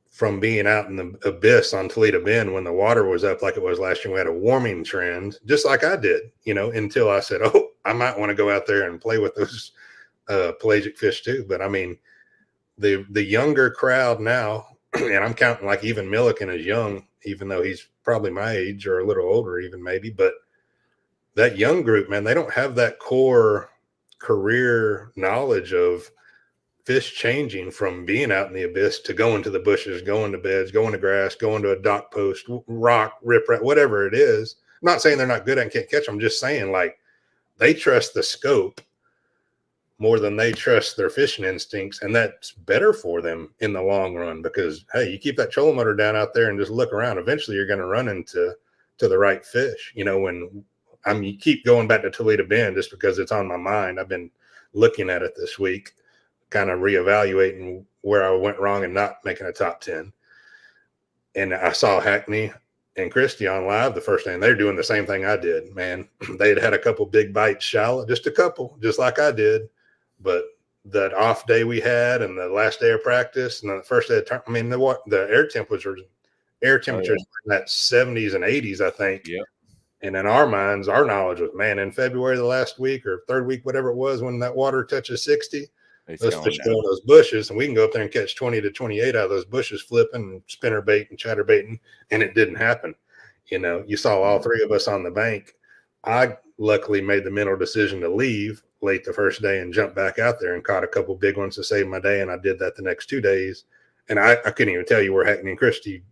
from being out in the abyss on Toledo Bend when the water was up like it was last year. We had a warming trend, just like I did, until I said, oh, I might want to go out there and play with those pelagic fish too. But I mean, the younger crowd now, and I'm counting like even Milliken is young, even though he's probably my age or a little older even maybe, but that young group, man, they don't have that core career knowledge of fish changing from being out in the abyss to going to the bushes, going to beds, going to grass, going to a dock post, rock, riprap, whatever it is. I'm not saying they're not good and can't catch them. I'm just saying, like, they trust the scope more than they trust their fishing instincts, and that's better for them in the long run because, hey, you keep that trolling motor down out there and just look around. Eventually, you're going to run into the right fish. When you keep going back to Toledo Bend just because it's on my mind. I've been looking at it this week, kind of reevaluating where I went wrong and not making a top 10. And I saw Hackney and Christy on live the first day, and they're doing the same thing I did, man. They'd had a couple big bites shallow, just a couple, just like I did. But that off day we had and the last day of practice and then the first day of the air temperatures in that 70s and 80s, I think. Yeah. And in our minds, our knowledge was, man, in February, the last week or third week, whatever it was, when that water touches 60, those fish go in those bushes, and we can go up there and catch 20 to 28 out of those bushes, flipping and spinner bait and chatter baiting, and it didn't happen. You saw all three of us on the bank. I luckily made the mental decision to leave late the first day and jump back out there and caught a couple big ones to save my day, and I did that the next 2 days. And I couldn't even tell you where Hackney and Christy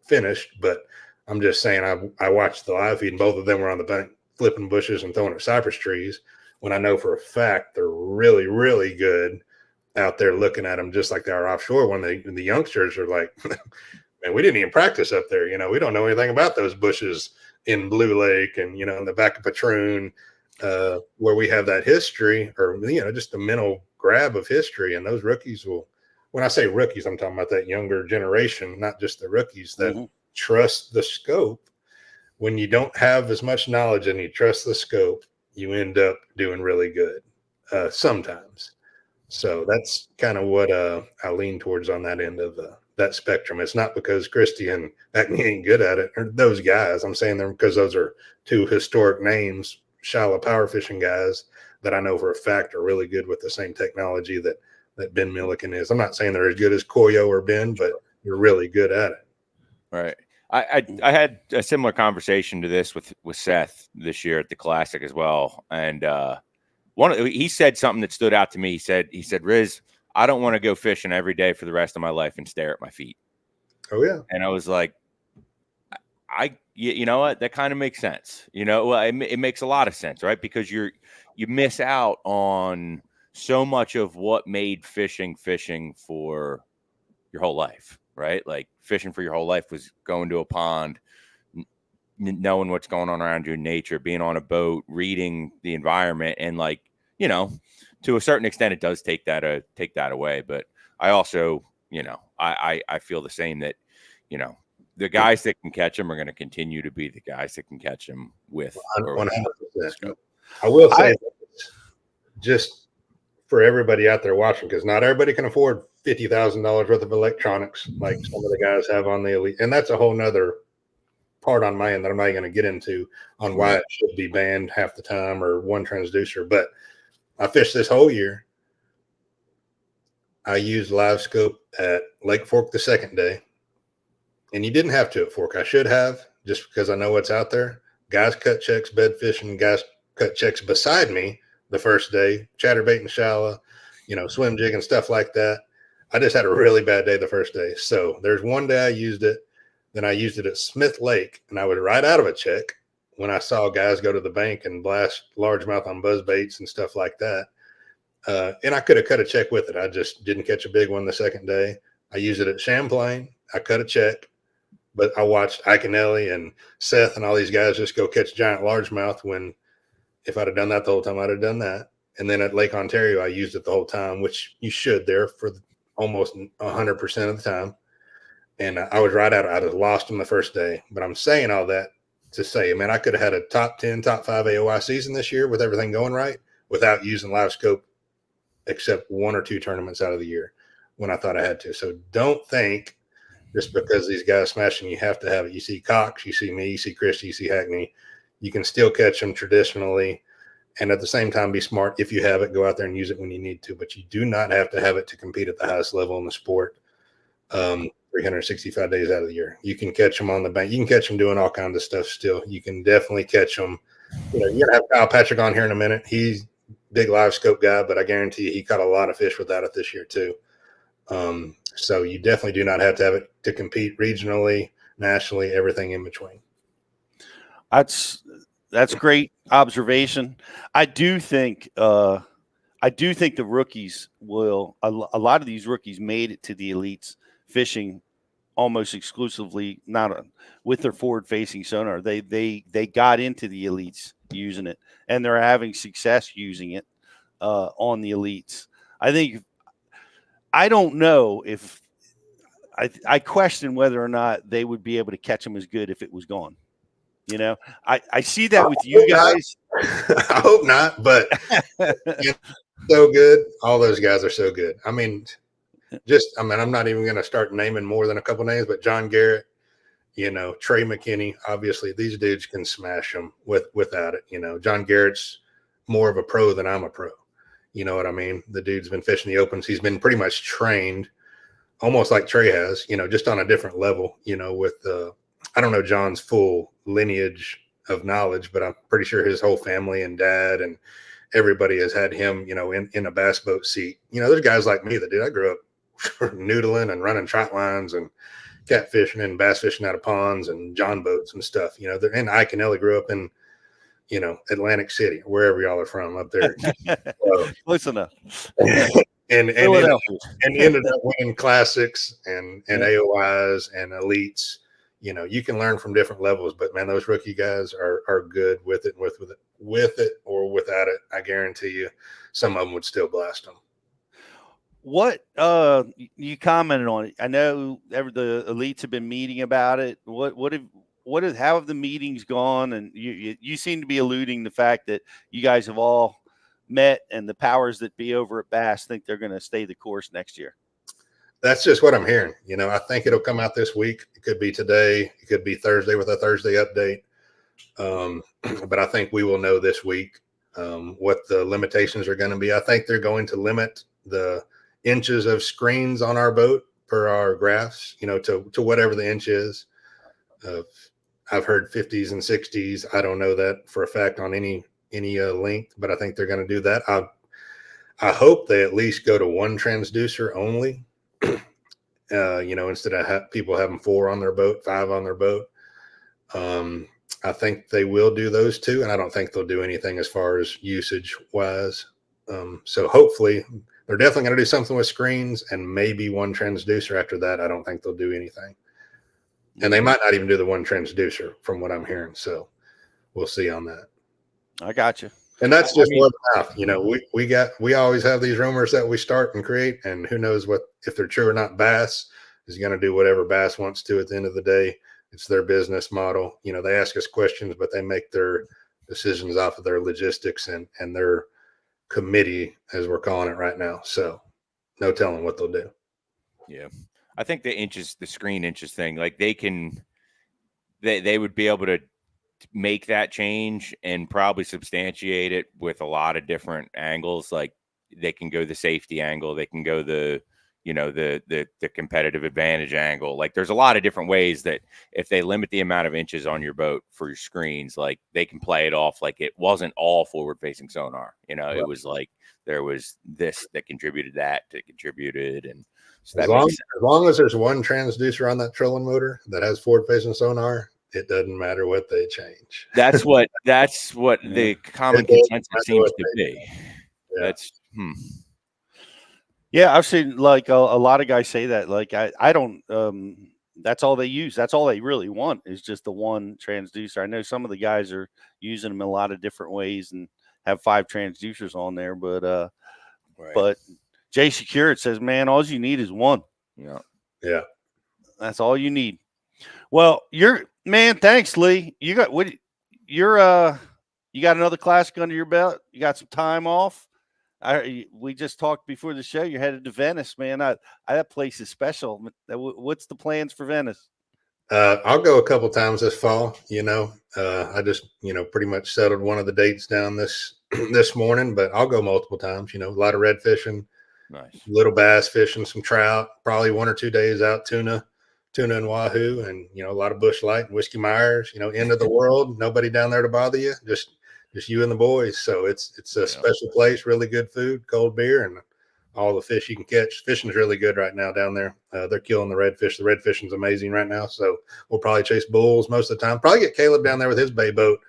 finished, but I'm just saying I watched the live feed, and both of them were on the bank flipping bushes and throwing at cypress trees when I know for a fact they're really, really good out there looking at them just like they are offshore. When the youngsters are like, man, we didn't even practice up there. We don't know anything about those bushes in Blue Lake and, in the back of Patroon, where we have that history or, just the mental grab of history. And those rookies when I say rookies, I'm talking about that younger generation, not just the rookies that trust the scope. When you don't have as much knowledge and you trust the scope, you end up doing really good sometimes. So that's kind of what I lean towards on that end of that spectrum. It's not because Christy and Hackney ain't good at it, or those guys. I'm saying them because those are two historic names, shallow power fishing guys that I know for a fact are really good with the same technology that Ben Milliken is. I'm not saying they're as good as Koyo or Ben, but you're really good at it. Right. I had a similar conversation to this with Seth this year at the Classic as well, and he said something that stood out to me. He said, Riz, I don't want to go fishing every day for the rest of my life and stare at my feet. Oh yeah. And I was like, you know what? That kind of makes sense. It makes a lot of sense, right? Because you miss out on so much of what made fishing for your whole life, right? Like fishing for your whole life was going to a pond, knowing what's going on around you in nature, being on a boat, reading the environment, and to a certain extent, it does take that away. But I also, I feel the same that, the guys that can catch them are going to continue to be the guys that can catch them with. 100%. I will say, just for everybody out there watching, because not everybody can afford $50,000 worth of electronics like some of the guys have on the Elite, and that's a whole nother part on my end that I'm not going to get into on why it should be banned half the time or one transducer. But I fished this whole year. I used LiveScope at Lake Fork the second day, and you didn't have to at Fork. I should have, just because I know what's out there. Guys cut checks, bed fishing, guys cut checks beside me the first day, chatterbait and shallow, swim jig and stuff like that. I just had a really bad day the first day. So there's one day I used it. Then I used it at Smith Lake, and I was right out of a check when I saw guys go to the bank and blast largemouth on buzz baits and stuff like that. And I could have cut a check with it. I just didn't catch a big one the second day. I used it at Champlain. I cut a check, but I watched Iconelli and Seth and all these guys just go catch giant largemouth when if I'd have done that the whole time, I'd have done that. And then at Lake Ontario, I used it the whole time, which you should there for almost 100% of the time. And I was right out. I just lost them the first day. But I'm saying all that to say, man, I could have had a top 10, top 5 AOI season this year with everything going right. without using LiveScope except 1 or 2 tournaments out of the year when I thought I had to. So don't think just because these guys smashing, you have to have it. You see Cox, you see me, you see Chris, you see Hackney. You can still catch them traditionally. And at the same time, be smart. If you have it, go out there and use it when you need to. But you do not have to have it to compete at the highest level in the sport 365 days out of the year. You can catch them on the bank. You can catch them doing all kinds of stuff still. You can definitely catch them. You know, you're going to have Kyle Patrick on here in a minute. He's a big LiveScope guy, but I guarantee you he caught a lot of fish without it this year too. So you definitely do not have to have it to compete regionally, nationally, everything in between. That's great observation. I do think the rookies will. A lot of these rookies made it to the elites fishing almost exclusively, not with their forward-facing sonar. They got into the elites using it, and they're having success using it on the elites. I don't know if I question whether or not they would be able to catch them as good if it was gone. You know, I see that with you guys. I hope not, but so good. All those guys are so good. I mean, I'm not even going to start naming more than a couple names, but John Garrett, you know, Trey McKinney, obviously these dudes can smash them without it. You know, John Garrett's more of a pro than I'm a pro. You know what I mean? The dude's been fishing the opens. He's been pretty much trained almost like Trey has, you know, just on a different level, you know, with I don't know John's full lineage of knowledge, but I'm pretty sure his whole family and dad and everybody has had him, you know, in a bass boat seat. You know, there's guys like me that did. I grew up noodling and running trot lines and catfishing and bass fishing out of ponds and John boats and stuff. You know, and Ike and Ellie grew up in, you know, Atlantic City, wherever y'all are from up there. Close enough. and ended up winning classics and AOIs and elites. You know, you can learn from different levels, but man, those rookie guys are good with it or without it. I guarantee you, some of them would still blast them. What you commented on it? I know the elites have been meeting about it. How have the meetings gone? And you seem to be alluding to the fact that you guys have all met, and the powers that be over at Bass think they're going to stay the course next year. That's just what I'm hearing. You know, I think it'll come out this week. It could be today. It could be Thursday with a Thursday update. But I think we will know this week what the limitations are going to be. I think they're going to limit the inches of screens on our boat per our graphs, you know, to whatever the inch is. I've heard 50s and 60s. I don't know that for a fact on any length, but I think they're going to do that. I hope they at least go to one transducer only. You know, instead of people having 4 on their boat, 5 on their boat. I think they will do those 2, and I don't think they'll do anything as far as usage wise. So hopefully they're definitely going to do something with screens and maybe one transducer. After that, I don't think they'll do anything. And they might not even do the one transducer from what I'm hearing. So we'll see on that. I got you. And that's just word of mouth. You know, we always have these rumors that we start and create, and who knows if they're true or not. Bass is going to do whatever Bass wants to at the end of the day. It's their business model. You know, they ask us questions, but they make their decisions off of their logistics and their committee, as we're calling it right now. So no telling what they'll do. Yeah. I think the screen inches thing, like they would be able to make that change and probably substantiate it with a lot of different angles. Like they can go the safety angle, they can go the competitive advantage angle. Like there's a lot of different ways that if they limit the amount of inches on your boat for your screens, like they can play it off like it wasn't all forward facing sonar. You know, It was like there was this that contributed and so as long as there's one transducer on that trolling motor that has forward facing sonar, it doesn't matter what they change. That's what the common consensus seems to be. Yeah. Yeah, I've seen like a lot of guys say that. Like I don't. That's all they use. That's all they really want is just the one transducer. I know some of the guys are using them in a lot of different ways and have 5 transducers on there, but but Jay Secure, it says, man, all you need is one. Yeah, that's all you need. Well, thanks, Lee. You got what? You're You got another classic under your belt? You got some time off? We just talked before the show. You're headed to Venice, man. That place is special. What's the plans for Venice? I'll go a couple times this fall. I just pretty much settled one of the dates down this morning, but I'll go multiple times. A lot of red fishing, Nice. little bass fishing, some trout. Probably 1 or 2 days out tuna and wahoo, and a lot of bush light and whiskey Myers. End of the world. Nobody down there to bother you. Just you and the boys. So it's a special place. Really good food, cold beer, and all the fish you can catch. Fishing's really good right now down there. They're killing the redfish. The red fishing's amazing right now. So we'll probably chase bulls most of the time. Probably get Caleb down there with his bay boat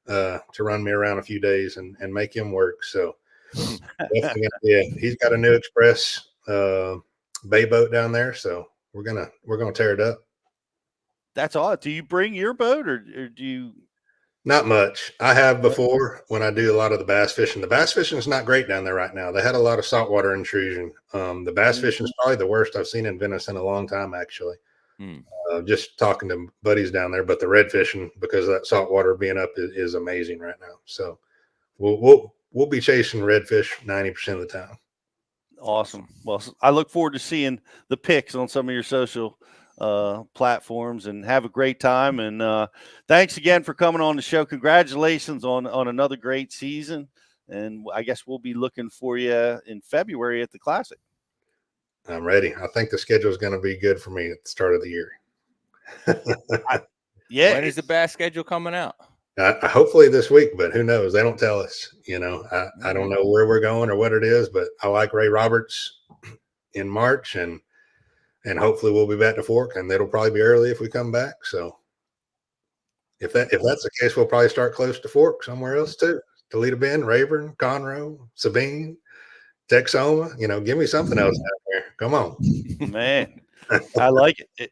to run me around a few days and make him work. So he's got a new Express bay boat down there. So we're gonna tear it up. That's all. Do you bring your boat or do you? Not much. I have before when I do a lot of the bass fishing. The bass fishing is not great down there right now. They had a lot of saltwater intrusion. The bass fishing is probably the worst I've seen in Venice in a long time, actually. Just talking to buddies down there, but the red fishing, because of that saltwater being up, is amazing right now. So we'll be chasing redfish 90% of the time. Awesome. Well, I look forward to seeing the pics on some of your social platforms, and have a great time. And thanks again for coming on the show. Congratulations on another great season. And I guess we'll be looking for you in February at the Classic. I'm ready. I think the schedule is going to be good for me at the start of the year. Yeah. When is the bass schedule coming out? Hopefully this week, but who knows? They don't tell us. I don't know where we're going or what it is, but I like Ray Roberts in March, and hopefully we'll be back to Fork, and it'll probably be early if we come back. So if that's the case, we'll probably start close to Fork somewhere else too. Toledo Bend, Rayburn, Conroe, Sabine, Texoma. Give me something else out there. Come on, man. I like it.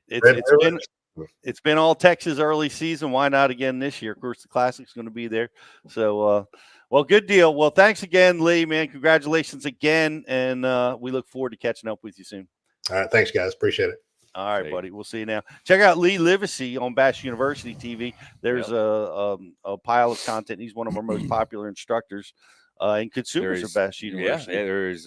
It's been all Texas early season. Why not again this year? Of course, the Classic's going to be there. So, well, good deal. Well, thanks again, Lee, man. Congratulations again. And we look forward to catching up with you soon. All right. Thanks, guys. Appreciate it. All right, buddy. We'll see you now. Check out Lee Livesay on Bass University TV. There's a pile of content. He's one of our most popular instructors and consumers of Bass University. Yeah, there's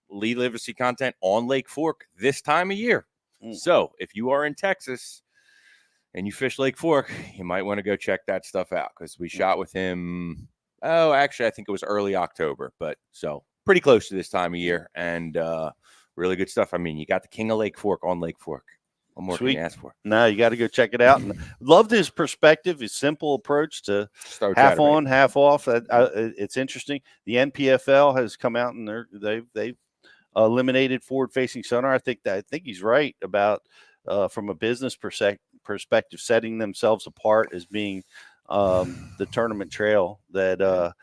Lee Livesay content on Lake Fork this time of year. So if you are in Texas and you fish Lake Fork, you might want to go check that stuff out, because we shot with him. Oh, actually, I think it was early October, but so pretty close to this time of year, and really good stuff. I mean, you got the king of Lake Fork on Lake Fork. What more can you ask for? No, you got to go check it out. And loved his perspective, his simple approach to half on, half off. It's interesting. The NPFL has come out and they've eliminated forward-facing sonar. I think he's right about from a business perspective, setting themselves apart as being the tournament trail that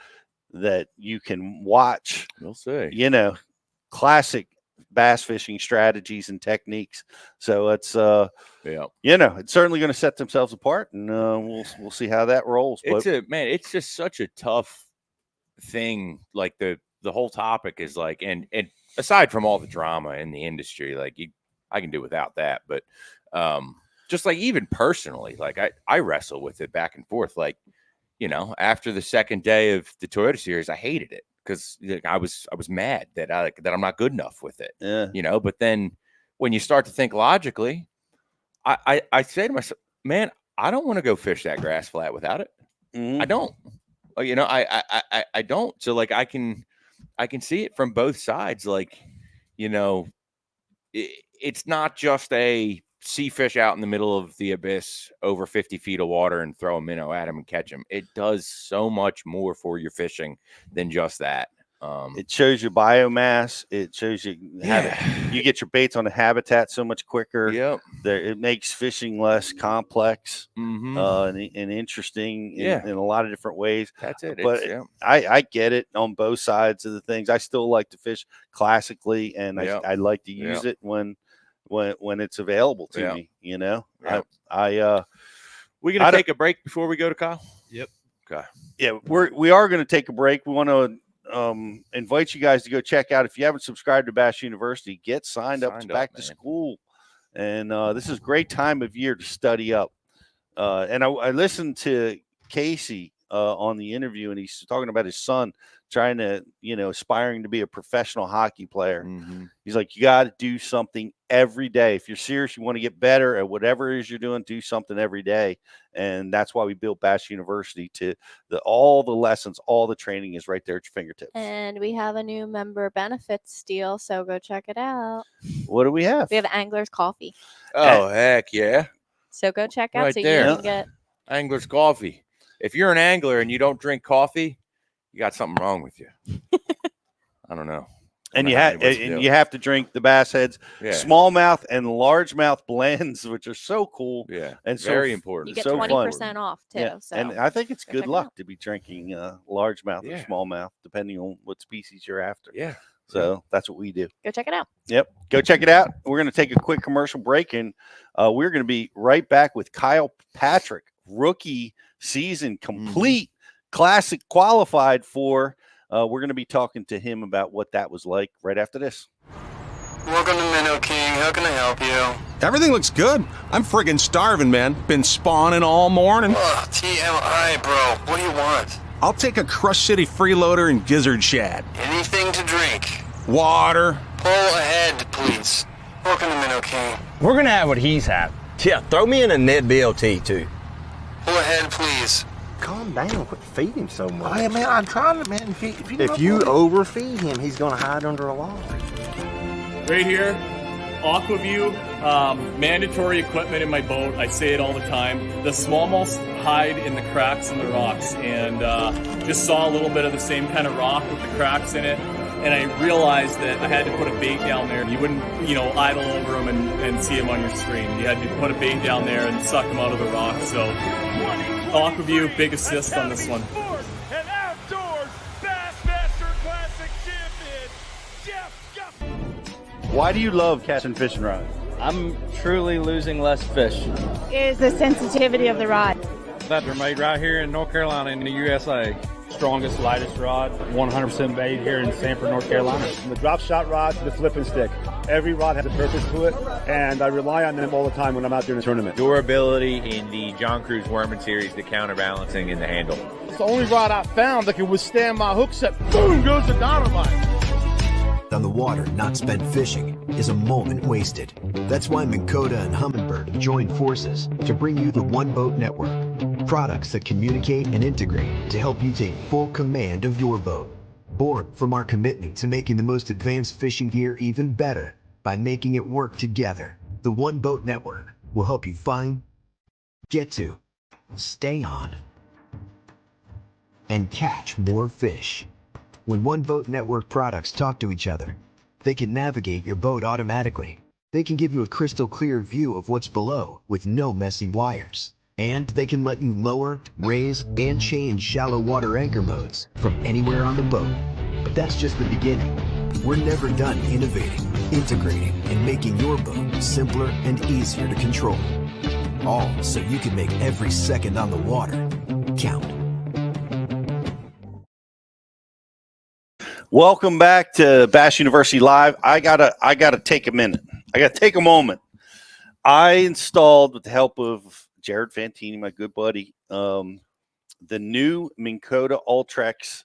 you can watch. We'll see. Classic bass fishing strategies and techniques. So it's it's certainly going to set themselves apart, and we'll see how that rolls. It's just such a tough thing. Like the whole topic is like, and aside from all the drama in the industry, like I can do without that, but just like even personally, like I wrestle with it back and forth. Like, after the second day of the Toyota Series, I hated it, because I was mad that I'm not good enough with it. Yeah. But then when you start to think logically, I say to myself, man, I don't want to go fish that grass flat without it. I don't. I don't. So like I can see it from both sides. Like, it's not just a see fish out in the middle of the abyss over 50 feet of water and throw a minnow at him and catch him. It does so much more for your fishing than just that. It shows you biomass. It shows you you get your baits on the habitat so much quicker. Yep. It makes fishing less complex and interesting in a lot of different ways. That's it. But I get it on both sides of the things. I still like to fish classically, and I like to use it when it's available to me. We're gonna take a break before we go to Kyle. Yep. Okay. Yeah, we are going to take a break. We want to invite you guys to go check out, if you haven't subscribed to Bass University, get signed up. It's back to school, and this is a great time of year to study up. And I listened to Casey on the interview, and he's talking about his son trying to, aspiring to be a professional hockey player. Mm-hmm. He's like, you got to do something every day. If you're serious, you want to get better at whatever it is you're doing, do something every day. And that's why we built Bass University to all the lessons, all the training is right there at your fingertips. And we have a new member benefits deal, so go check it out. What do we have? We have Angler's Coffee. Oh, heck yeah. So go check out Right so there. you can get Angler's Coffee. If you're an angler and you don't drink coffee, you got something wrong with you. I don't know. And you have to drink the Bass Heads smallmouth and largemouth blends, which are so cool. Yeah, and very important. You get so 20% off too. Yeah. So. And I think it's good luck out. to be drinking largemouth or smallmouth, depending on what species you're after. Yeah. So that's what we do. Go check it out. Yep. Go check it out. We're going to take a quick commercial break, and we're going to be right back with Kyle Patrick, rookie season complete, classic qualified for. We're going to be talking to him about what that was like right after this. Welcome to Minnow King. How can I help you? Everything looks good. I'm friggin' starving, man. Been spawning all morning. Ugh, TMI, bro. What do you want? I'll take a Crush City freeloader and gizzard shad. Anything to drink. Water. Pull ahead, please. Welcome to Minnow King. We're gonna have what he's had. Yeah, throw me in a Ned BLT too. Pull ahead, please. Calm down. Quit feeding him so much. Hey, man, I'm trying to, man. If you overfeed him, he's going to hide under a log. Right here, AquaView, mandatory equipment in my boat. I say it all the time. The smallmouths hide in the cracks in the rocks, and just saw a little bit of the same kind of rock with the cracks in it. And I realized that I had to put a bait down there. You wouldn't, idle over them and see them on your screen. You had to put a bait down there and suck them out of the rock. So, AquaView, big assist on this one. And outdoors Bassmaster Classic champion, Jeff Guff. Why do you love casting fishing rods? I'm truly losing less fish. Is the sensitivity of the rod. That they're made right here in North Carolina in the USA. Strongest, lightest rod, 100% made here in Sanford, North Carolina. From the drop shot rod to the flipping stick. Every rod has a purpose to it, and I rely on them all the time when I'm out doing a tournament. Durability in the John Cruz Worming series, the counterbalancing in the handle. It's the only rod I found that can withstand my hook set. Boom goes the dynamite. On the water not spent fishing is a moment wasted. That's why Minn Kota and Humminbird have joined forces to bring you the One Boat Network. Products that communicate and integrate to help you take full command of your boat. Born from our commitment to making the most advanced fishing gear even better by making it work together. The One Boat Network will help you find, get to, stay on, and catch more fish. When One Boat Network products talk to each other, they can navigate your boat automatically. They can give you a crystal clear view of what's below with no messy wires. And they can let you lower, raise, and change shallow water anchor modes from anywhere on the boat. But that's just the beginning. We're never done innovating, integrating, and making your boat simpler and easier to control. All so you can make every second on the water count. Welcome back to Bass University Live. I gotta take a minute. I gotta take a moment. I installed, with the help of Jared Fantini, my good buddy, the new Minn Kota Ultrex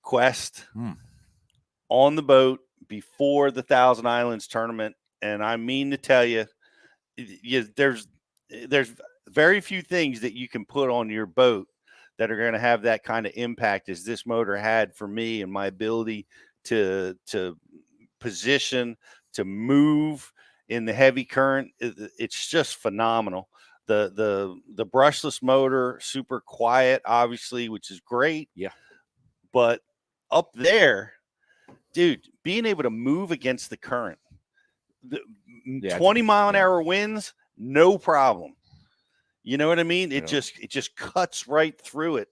Quest on the boat before the Thousand Islands tournament. And I mean to tell you, there's very few things that you can put on your boat that are going to have that kind of impact as this motor had for me and my ability to position, to move in the heavy current. It's just phenomenal. The brushless motor, super quiet, obviously, which is great. Yeah. But up there, dude, being able to move against the current, 20-mile-an-hour winds, no problem. You know what I mean? It just cuts right through it.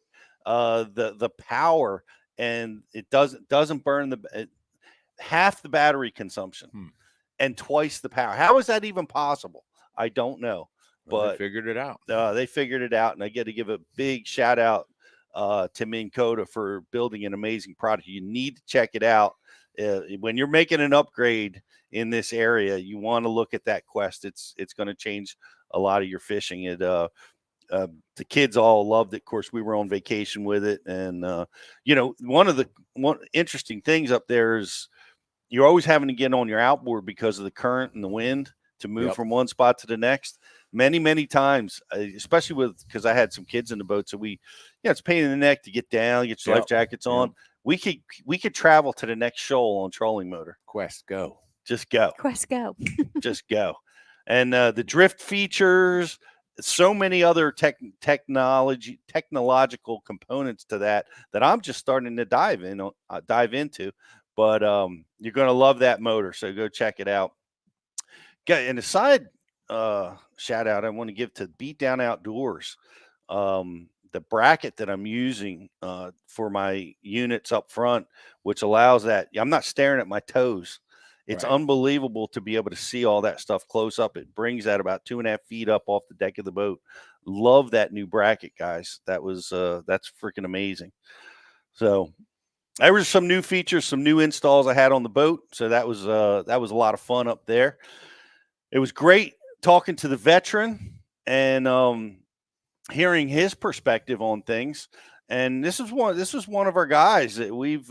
The power, and it doesn't burn half the battery consumption and twice the power. How is that even possible? I don't know. But they figured it out. They figured it out, and I get to give a big shout out to Minn Kota for building an amazing product. You need to check it out. When you're making an upgrade in this area, you want to look at that Quest. It's going to change a lot of your fishing. the kids all loved it. Of course, we were on vacation with it. And, one interesting things up there is you're always having to get on your outboard because of the current and the wind to move from one spot to the next. Many, many times, especially because I had some kids in the boat. So it's a pain in the neck to get down, get your life jackets on. We could travel to the next shoal on trolling motor. Quest, go. Just go. Quest, go. Just go. And the drift features, so many other technological components to that I'm just starting to dive into. But you're going to love that motor, so go check it out. And a side shout out I want to give to Beat Down Outdoors. The bracket that I'm using for my units up front, which allows that I'm not staring at my toes. It's unbelievable to be able to see all that stuff close up. It brings that about 2.5 feet up off the deck of the boat. Love that new bracket, guys. That's freaking amazing. So there was some new features, some new installs I had on the boat. So that was a lot of fun up there. It was great talking to the veteran and hearing his perspective on things. And this was one of our guys that we've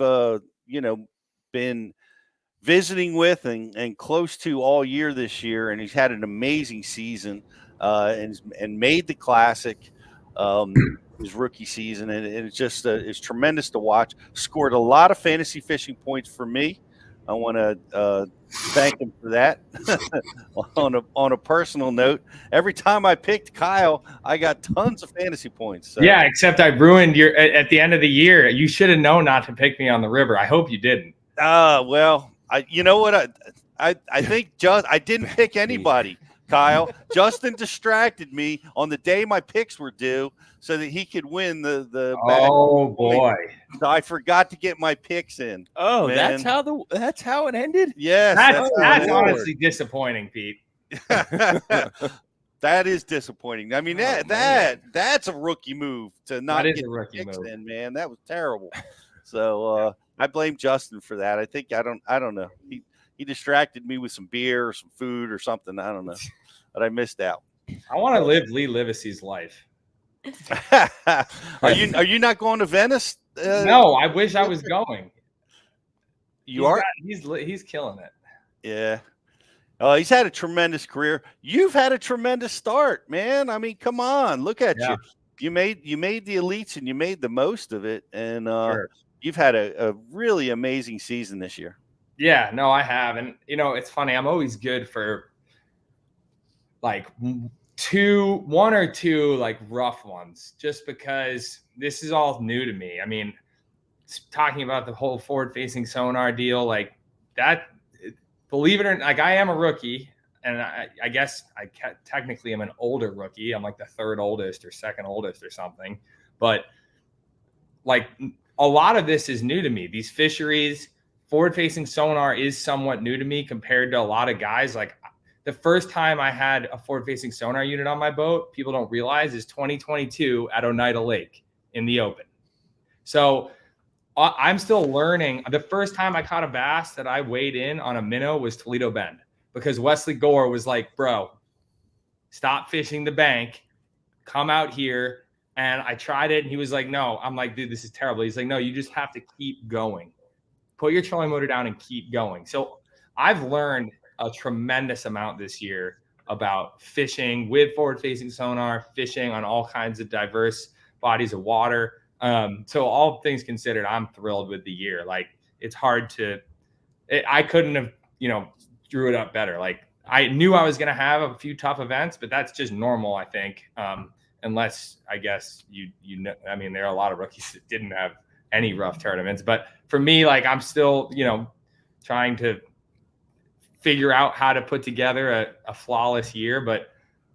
been visiting with and close to all year this year, and he's had an amazing season and made the classic his rookie season, and it's just it's tremendous to watch. Scored a lot of fantasy fishing points for me. I want to thank him for that. on a personal note, every time I picked Kyle, I got tons of fantasy points. So. Yeah, except I ruined your at the end of the year. You should have known not to pick me on the river. I hope you didn't. Well, you know what? I think I didn't pick anybody, Kyle. Justin distracted me on the day my picks were due so that he could win the Oh boy. So I forgot to get my picks in. Oh, man. that's how it ended? Yes. That's honestly disappointing, Pete. That is disappointing. I mean, that's a rookie move to not get a rookie picks move. in, man. That was terrible. So I blame Justin for that. I think I don't know. He distracted me with some beer or some food or something. I don't know, but I missed out. I want to live Lee Livesay's life. Are you not going to Venice? No, I wish I was going. He's killing it. Yeah. He's had a tremendous career. You've had a tremendous start, man. I mean, come on, look at you. You made the elites and you made the most of it, and you've had a really amazing season this year. Yeah, no, I have, and it's funny. I'm always good for like one or two like rough ones, just because this is all new to me. I mean, talking about the whole forward-facing sonar deal, like that. Believe it or not, like I am a rookie, and I guess I technically am an older rookie. I'm like the third oldest or second oldest or something. But like a lot of this is new to me. These fisheries, forward-facing sonar is somewhat new to me compared to a lot of guys. Like the first time I had a forward-facing sonar unit on my boat, people don't realize, is 2022 at Oneida Lake in the open. So I'm still learning. The first time I caught a bass that I weighed in on a minnow was Toledo Bend, because Wesley Gore was like, bro, stop fishing the bank, come out here. And I tried it, and he was like, no. I'm like, dude, this is terrible. He's like, no, you just have to keep going. Put your trolling motor down and keep going. So I've learned a tremendous amount this year about fishing with forward-facing sonar, fishing on all kinds of diverse bodies of water. So all things considered, I'm thrilled with the year. Like it's hard I couldn't have, drew it up better. Like I knew I was going to have a few tough events, but that's just normal, I think. Unless I guess I mean, there are a lot of rookies that didn't have any rough tournaments, but for me, like I'm still, trying to figure out how to put together a flawless year, but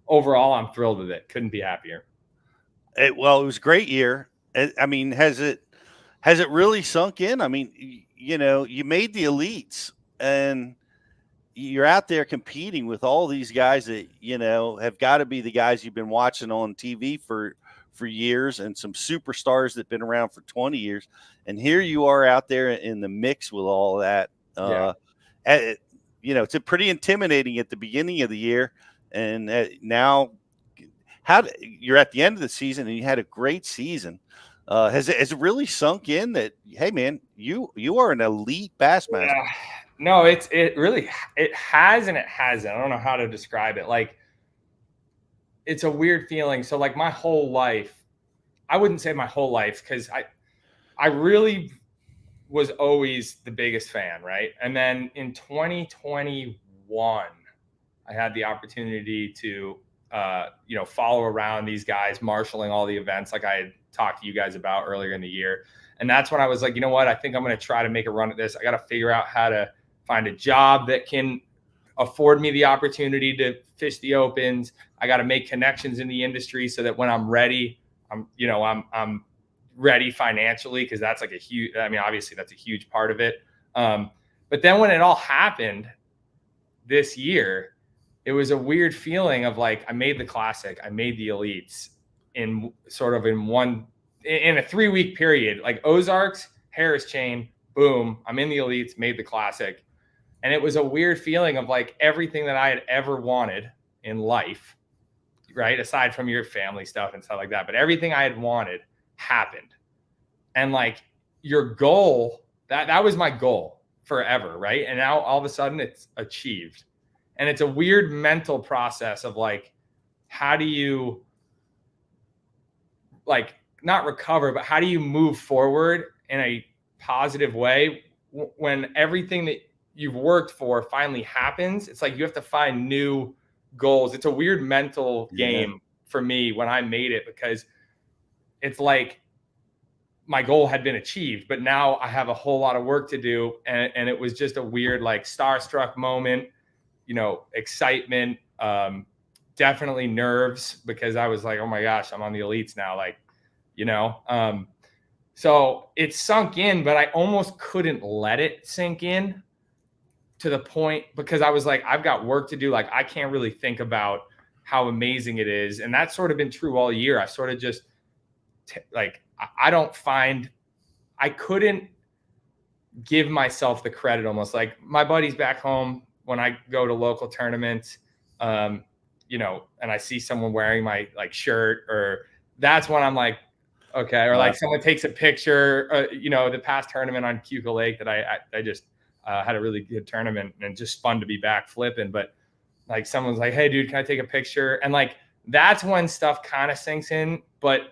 overall I'm thrilled with it. Couldn't be happier. It was a great year. I mean, has it really sunk in? I mean, you made the elites and you're out there competing with all these guys that, have got to be the guys you've been watching on TV for years, and some superstars that've been around for 20 years. And here you are out there in the mix with all that. It's pretty intimidating at the beginning of the year. And now you're at the end of the season and you had a great season. Has it really sunk in that, hey man, you are an elite Bassmaster? Yeah. No, it has and it hasn't. I don't know how to describe it. Like, it's a weird feeling. So like my whole life, I wouldn't say my whole life, because I really was always the biggest fan, right? And then in 2021, I had the opportunity to follow around these guys marshaling all the events like I had talked to you guys about earlier in the year. And that's when I was like, you know what? I think I'm going to try to make a run at this. I got to figure out how to find a job that can afford me the opportunity to fish the opens. I got to make connections in the industry so that when I'm ready, I'm ready financially, because that's like obviously that's a huge part of it. But then when it all happened this year, it was a weird feeling of like, I made the classic, I made the elites in a 3-week period, like Ozarks, Harris Chain, boom, I'm in the elites, made the classic. And it was a weird feeling of like everything that I had ever wanted in life, right? Aside from your family stuff and stuff like that, but everything I had wanted happened. And like your goal, that was my goal forever, right? And now all of a sudden it's achieved. And it's a weird mental process of like, how do you like not recover, but how do you move forward in a positive way when everything that you've worked for finally happens? It's like you have to find new goals. It's a weird mental game for me when I made it, because it's like my goal had been achieved, but now I have a whole lot of work to do. And it was just a weird, like, starstruck moment, excitement, definitely nerves, because I was like, oh my gosh, I'm on the elites now. Like, so it sunk in, but I almost couldn't let it sink in to the point, because I was like, I've got work to do. Like, I can't really think about how amazing it is. And that's sort of been true all year. I sort of just I couldn't give myself the credit, almost like my buddies back home when I go to local tournaments, and I see someone wearing my like shirt, or that's when I'm like, okay. Or like someone takes a picture, the past tournament on Cuca Lake that I just had a really good tournament, and just fun to be back flipping. But like someone's like, hey dude, can I take a picture? And like, that's when stuff kind of sinks in. But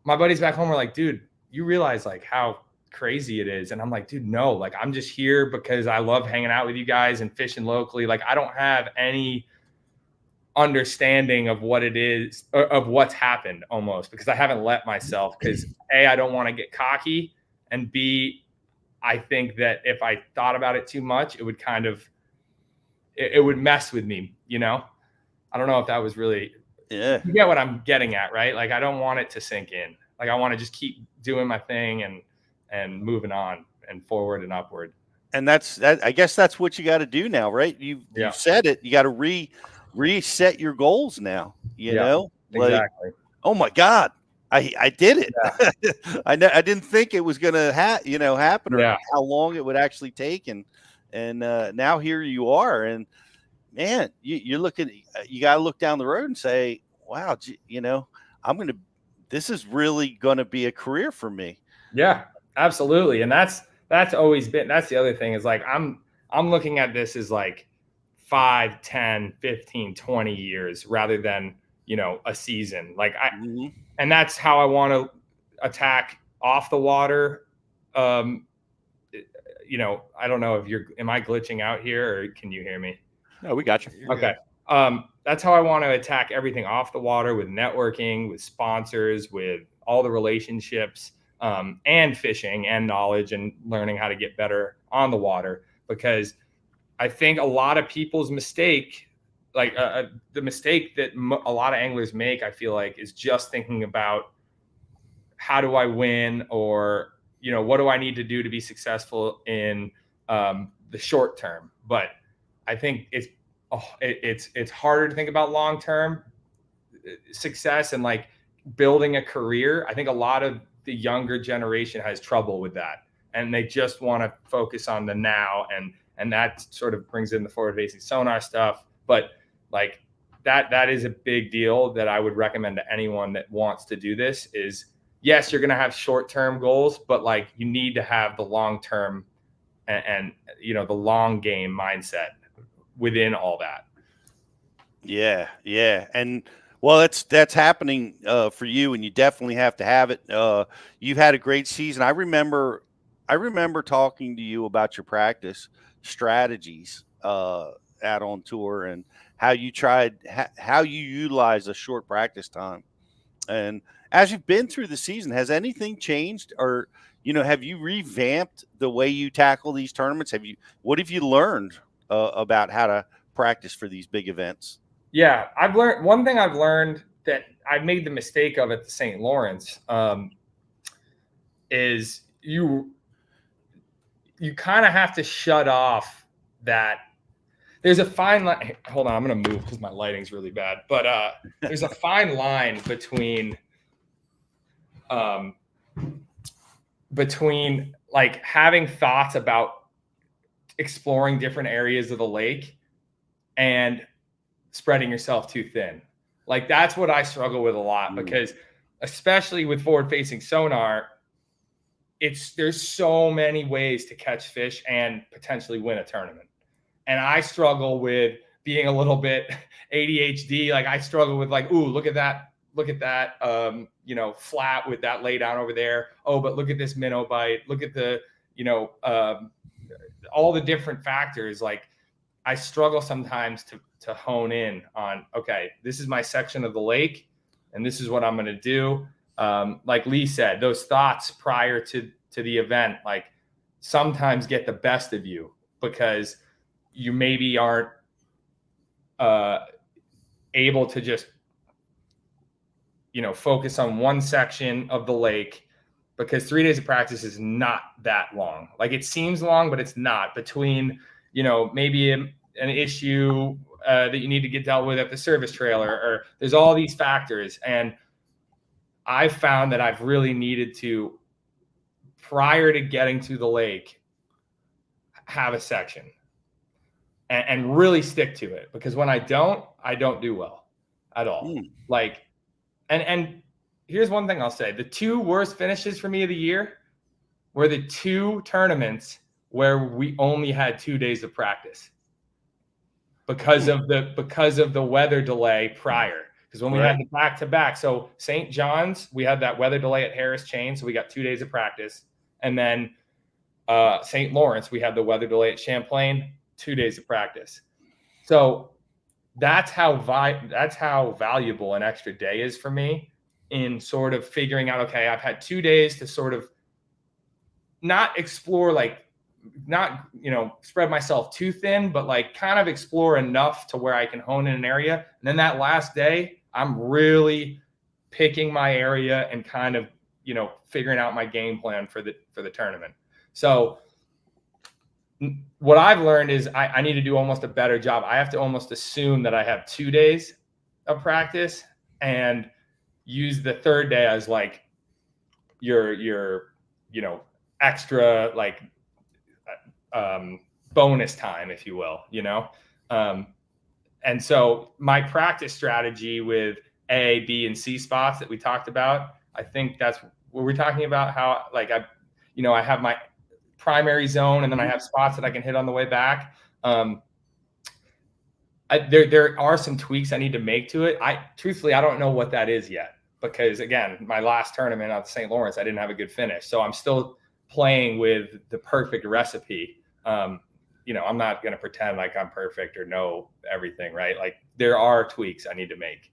my buddies back home were like, dude, you realize like how crazy it is. And I'm like, dude, no, like I'm just here because I love hanging out with you guys and fishing locally. Like, I don't have any understanding of what it is, of what's happened, almost, because I haven't let myself, because A, I don't want to get cocky, and B, I think that if I thought about it too much, it would kind of, it would mess with me, I don't know if that was really, you get what I'm getting at, right? Like, I don't want it to sink in. Like, I want to just keep doing my thing and moving on and forward and upward. And I guess that's what you got to do now, right? You said it. You got to reset your goals now. You know, like, exactly. Oh my God, I did it. Yeah. I didn't think it was gonna happen, or how long it would actually take, and now here you are, and man, you're looking. You got to look down the road and say, wow, this is really gonna be a career for me. Yeah, absolutely. And that's always been, that's the other thing, is like, I'm looking at this as like 5, 10, 15, 20 years rather than, a season. Like and that's how I want to attack off the water. I don't know if am I glitching out here, or can you hear me? No, we got you. Okay. That's how I want to attack everything off the water, with networking, with sponsors, with all the relationships, and fishing and knowledge and learning how to get better on the water. Because I think a lot of people's mistake, like the mistake that a lot of anglers make, I feel like, is just thinking about how do I win, or, what do I need to do to be successful in the short term. But I think it's harder to think about long-term success and like building a career. I think a lot of the younger generation has trouble with that, and they just want to focus on the now, and that sort of brings in the forward-facing sonar stuff. But like, that is a big deal that I would recommend to anyone that wants to do this. Is yes, you're going to have short-term goals, but like you need to have the long-term and you know, the long game mindset within all that. Yeah, yeah, and well, that's happening for you, and you definitely have to have it. You've had a great season. I remember talking to you about your practice strategies out on tour and how you how you utilize a short practice time. And as you've been through the season, has anything changed, or have you revamped the way you tackle these tournaments? What have you learned about how to practice for these big events? Yeah, I've learned one thing. I've learned that I made the mistake of at the St. Lawrence is you kind of have to shut off that. There's a fine line. Hold on, I'm going to move because my lighting's really bad. But there's a fine line between like having thoughts about exploring different areas of the lake and spreading yourself too thin. Like that's what I struggle with a lot, because especially with forward-facing sonar, there's so many ways to catch fish and potentially win a tournament. And I struggle with being a little bit ADHD. Like I struggle with like, ooh, look at that, flat with that lay down over there. Oh, but look at this minnow bite. Look at the, all the different factors. Like I struggle sometimes to hone in on, okay, this is my section of the lake and this is what I'm going to do. Like Lee said, those thoughts prior to the event, like sometimes get the best of you because you maybe aren't able to just, focus on one section of the lake, because 3 days of practice is not that long. Like it seems long, but it's not. Between, maybe an issue that you need to get dealt with at the service trailer, or there's all these factors. And I've found that I've really needed to, prior to getting to the lake, have a section and really stick to it, because when I don't do well at all. Like, and here's one thing I'll say. The two worst finishes for me of the year were the two tournaments where we only had 2 days of practice because of the weather delay prior. Because when we had the back-to-back, so St. John's, we had that weather delay at Harris Chain, so we got 2 days of practice. And then St. Lawrence, we had the weather delay at Champlain, 2 days of practice. So that's how valuable an extra day is for me in sort of figuring out, okay, I've had 2 days to sort of not explore, like not, spread myself too thin, but like kind of explore enough to where I can hone in an area. And then that last day, I'm really picking my area and kind of, figuring out my game plan for the tournament. So what I've learned is I need to do almost a better job. I have to almost assume that I have 2 days of practice and use the third day as like your extra like bonus time, if you will, and so my practice strategy with A, B, and C spots that we talked about, I think that's what we're talking about. How like I have my primary zone, and then I have spots that I can hit on the way back. There are some tweaks I need to make to it. Truthfully, I don't know what that is yet, because again, my last tournament at St. Lawrence, I didn't have a good finish. So I'm still playing with the perfect recipe. I'm not going to pretend like I'm perfect or know everything, right? Like there are tweaks I need to make.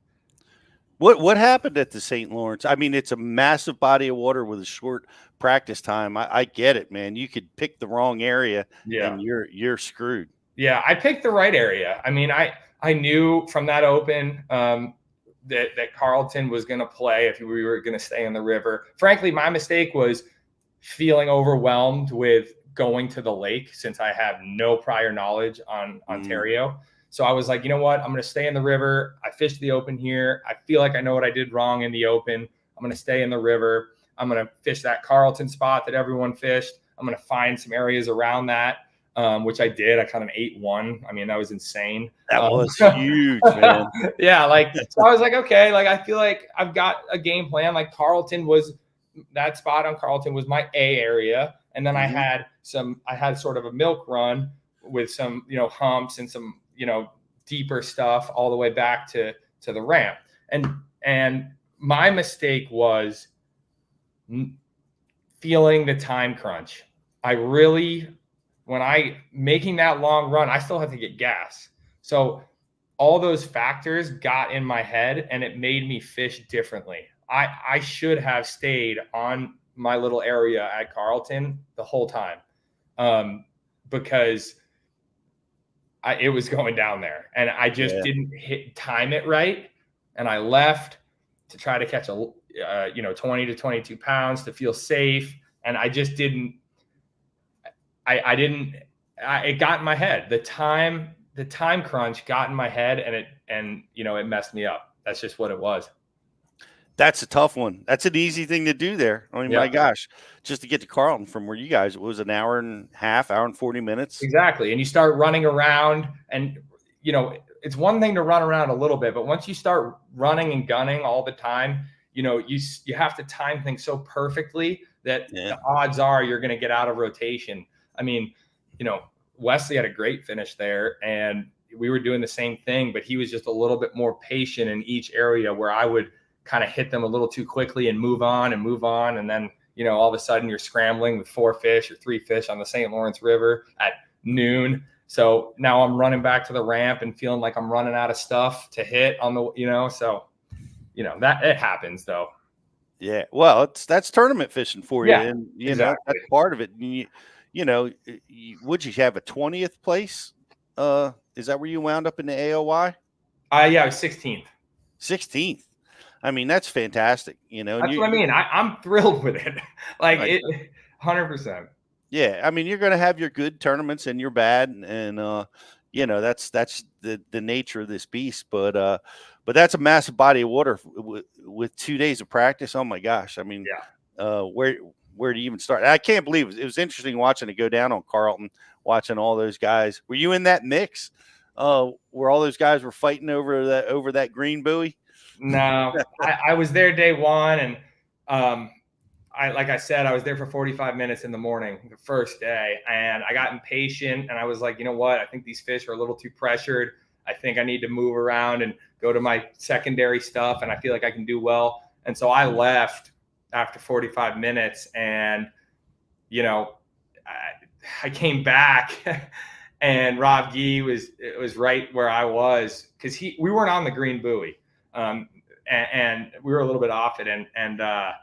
What happened at the St. Lawrence? I mean, it's a massive body of water with a short practice time. I get it, man. You could pick the wrong area and you're screwed. Yeah, I picked the right area. I mean, I knew from that open that Carlton was going to play if we were going to stay in the river. Frankly, my mistake was feeling overwhelmed with going to the lake, since I have no prior knowledge on Ontario. So I was like, you know what? I'm going to stay in the river. I fished the open here. I feel like I know what I did wrong in the open. I'm going to stay in the river. I'm going to fish that Carlton spot that everyone fished. I'm going to find some areas around that. which I did. I caught an 8-1. I mean, that was insane. That was huge, man. Yeah, like so I was like, okay, like I feel like I've got a game plan. Like that spot on Carlton was my A area, and then I had sort of a milk run with some, you know, humps and some, you know, deeper stuff all the way back to the ramp. And my mistake was feeling the time crunch. Making that long run, I still have to get gas. So all those factors got in my head, and it made me fish differently. I should have stayed on my little area at Carlton the whole time, because it was going down there, and I just didn't time it right. And I left to try to catch 20 to 22 pounds to feel safe. And I just didn't, it got in my head. The time crunch got in my head, and it messed me up. That's just what it was. That's a tough one. That's an easy thing to do there. I mean, my gosh, just to get to Carlton from where you guys, it was an hour and 40 minutes. Exactly. And you start running around, and, you know, it's one thing to run around a little bit, but once you start running and gunning all the time, you know, you have to time things so perfectly that the odds are you're going to get out of rotation. I mean, you know, Wesley had a great finish there, and we were doing the same thing, but he was just a little bit more patient in each area, where I would kind of hit them a little too quickly and move on. And then, you know, all of a sudden you're scrambling with 4 fish or 3 fish on the St. Lawrence River at noon. So now I'm running back to the ramp and feeling like I'm running out of stuff to hit on the, you know, so, you know, that it happens though. Yeah. Well, that's tournament fishing for you. And, you know, that's part of it. You know, would you have a 20th place? Is that where you wound up in the AOY? Yeah, I was 16th. 16th. I mean, that's fantastic. You know, that's what I mean. I'm thrilled with it. Like it, 100%. Yeah, I mean, you're going to have your good tournaments and your bad, and you know, that's the nature of this beast. But that's a massive body of water with 2 days of practice. Oh my gosh! I mean, where do you even start? I can't believe it was interesting watching it go down on Carlton, watching all those guys. Were you in that mix? Where all those guys were fighting over that green buoy? No, I was there day one, and like I said, I was there for 45 minutes in the morning, the first day, and I got impatient, and I was like, you know what? I think these fish are a little too pressured. I think I need to move around and go to my secondary stuff, and I feel like I can do well. And so I left after 45 minutes, and, you know, I came back, and Rob Gee was right where I was, because we weren't on the green buoy. And we were a little bit off it. And I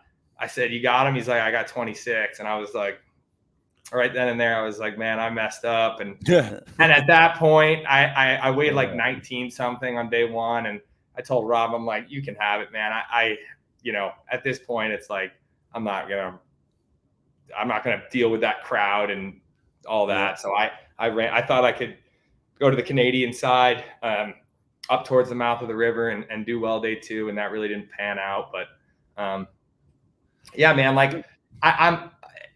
said, you got him? He's like, I got 26. And I was like, right then and there, I was like, man, I messed up. And at that point, I weighed like 19 something on day one. And I told Rob, I'm like, you can have it, man. I you know, at this point, it's like, I'm not going to deal with that crowd and all that. So I thought I could go to the Canadian side, up towards the mouth of the river and do well day 2. And that really didn't pan out. But yeah, man, like I'm,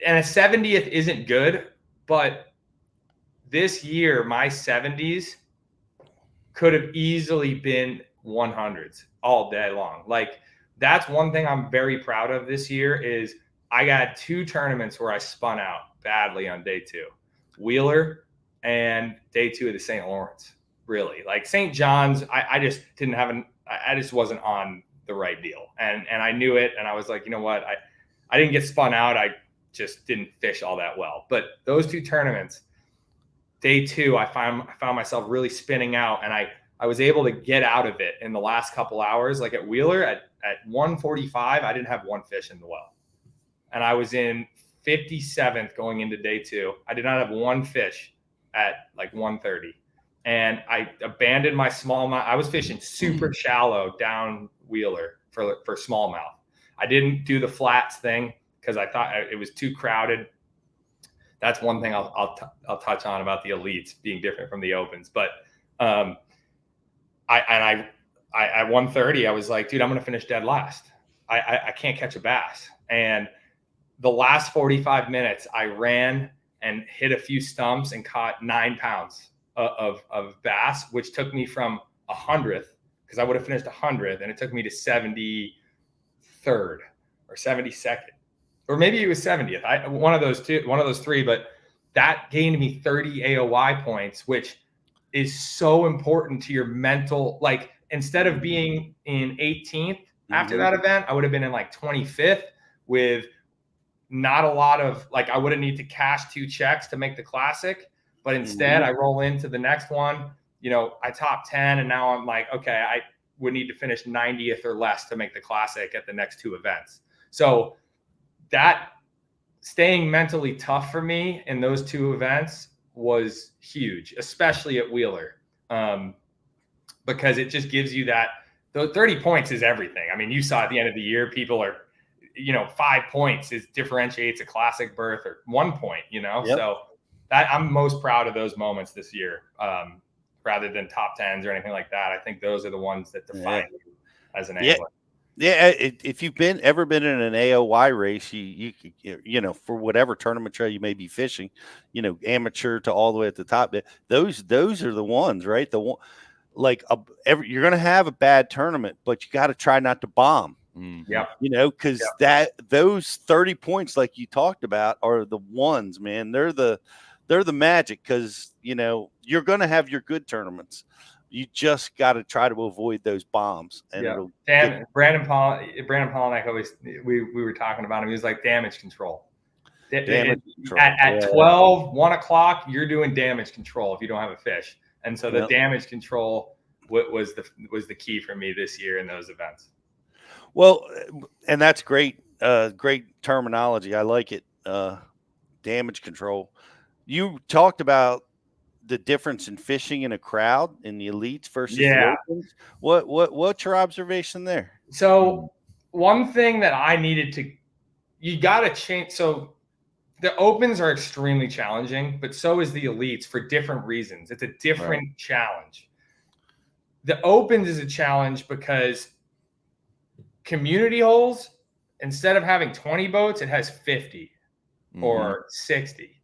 and a 70th isn't good, but this year, my 70s could have easily been 100s all day long. Like that's one thing I'm very proud of this year is I got 2 tournaments where I spun out badly on day 2, Wheeler and day 2 of the St. Lawrence. Really, like St. John's, I just didn't have I just wasn't on the right deal, and I knew it, and I was like, you know what, I didn't get spun out, I just didn't fish all that well. But those 2 tournaments, day 2, I found myself really spinning out, and I was able to get out of it in the last couple hours. Like at Wheeler at 1:45, I didn't have 1 fish in the well, and I was in 57th going into day 2. I did not have 1 fish at like 1:30. And I abandoned my smallmouth. I was fishing super shallow down Wheeler for smallmouth. I didn't do the flats thing because I thought it was too crowded. That's one thing I'll touch on about the elites being different from the opens. But at 1:30, I was like, dude, I'm going to finish dead last. I can't catch a bass. And the last 45 minutes, I ran and hit a few stumps and caught 9 pounds of bass, which took me from 100th, because I would have finished 100th, and it took me to 73rd or 72nd, or maybe it was 70th. One of those three, but that gained me 30 AOY points, which is so important to your mental. Like, instead of being in 18th after that event, I would have been in like 25th with not a lot of, like, I wouldn't need to cash 2 checks to make the classic, but instead I roll into the next one, you know, I top 10, and now I'm like, okay, I would need to finish 90th or less to make the classic at the next 2 events. So that staying mentally tough for me in those 2 events was huge, especially at Wheeler, because it just gives you that. The 30 points is everything. I mean, you saw at the end of the year, people are, you know, 5 points differentiates a classic berth, or 1 point, you know. So that I'm most proud of those moments this year, rather than top 10s or anything like that. I think those are the ones that define you as an angler. Yeah, if you've ever been in an AOY race, you know, for whatever tournament trail you may be fishing, you know, amateur to all the way at the top, those are the ones, right? You're going to have a bad tournament, but you got to try not to bomb. Yeah, you know, because those 30 points, like you talked about, are the ones, man. They're the magic, because, you know, you're going to have your good tournaments. You just got to try to avoid those bombs. And Brandon Pollock always, we were talking about him. He was like, damage control. At 12, 1 o'clock, you're doing damage control if you don't have a fish. And so the damage control was the key for me this year in those events. Well, and that's great. Great terminology. I like it. Damage control. You talked about the difference in fishing in a crowd in the elites versus the opens. What's your observation there? So one thing that I needed to, you got to change. So the opens are extremely challenging, but so is the elites for different reasons. It's a different challenge. The opens is a challenge because community holes, instead of having 20 boats, it has 50 or 60.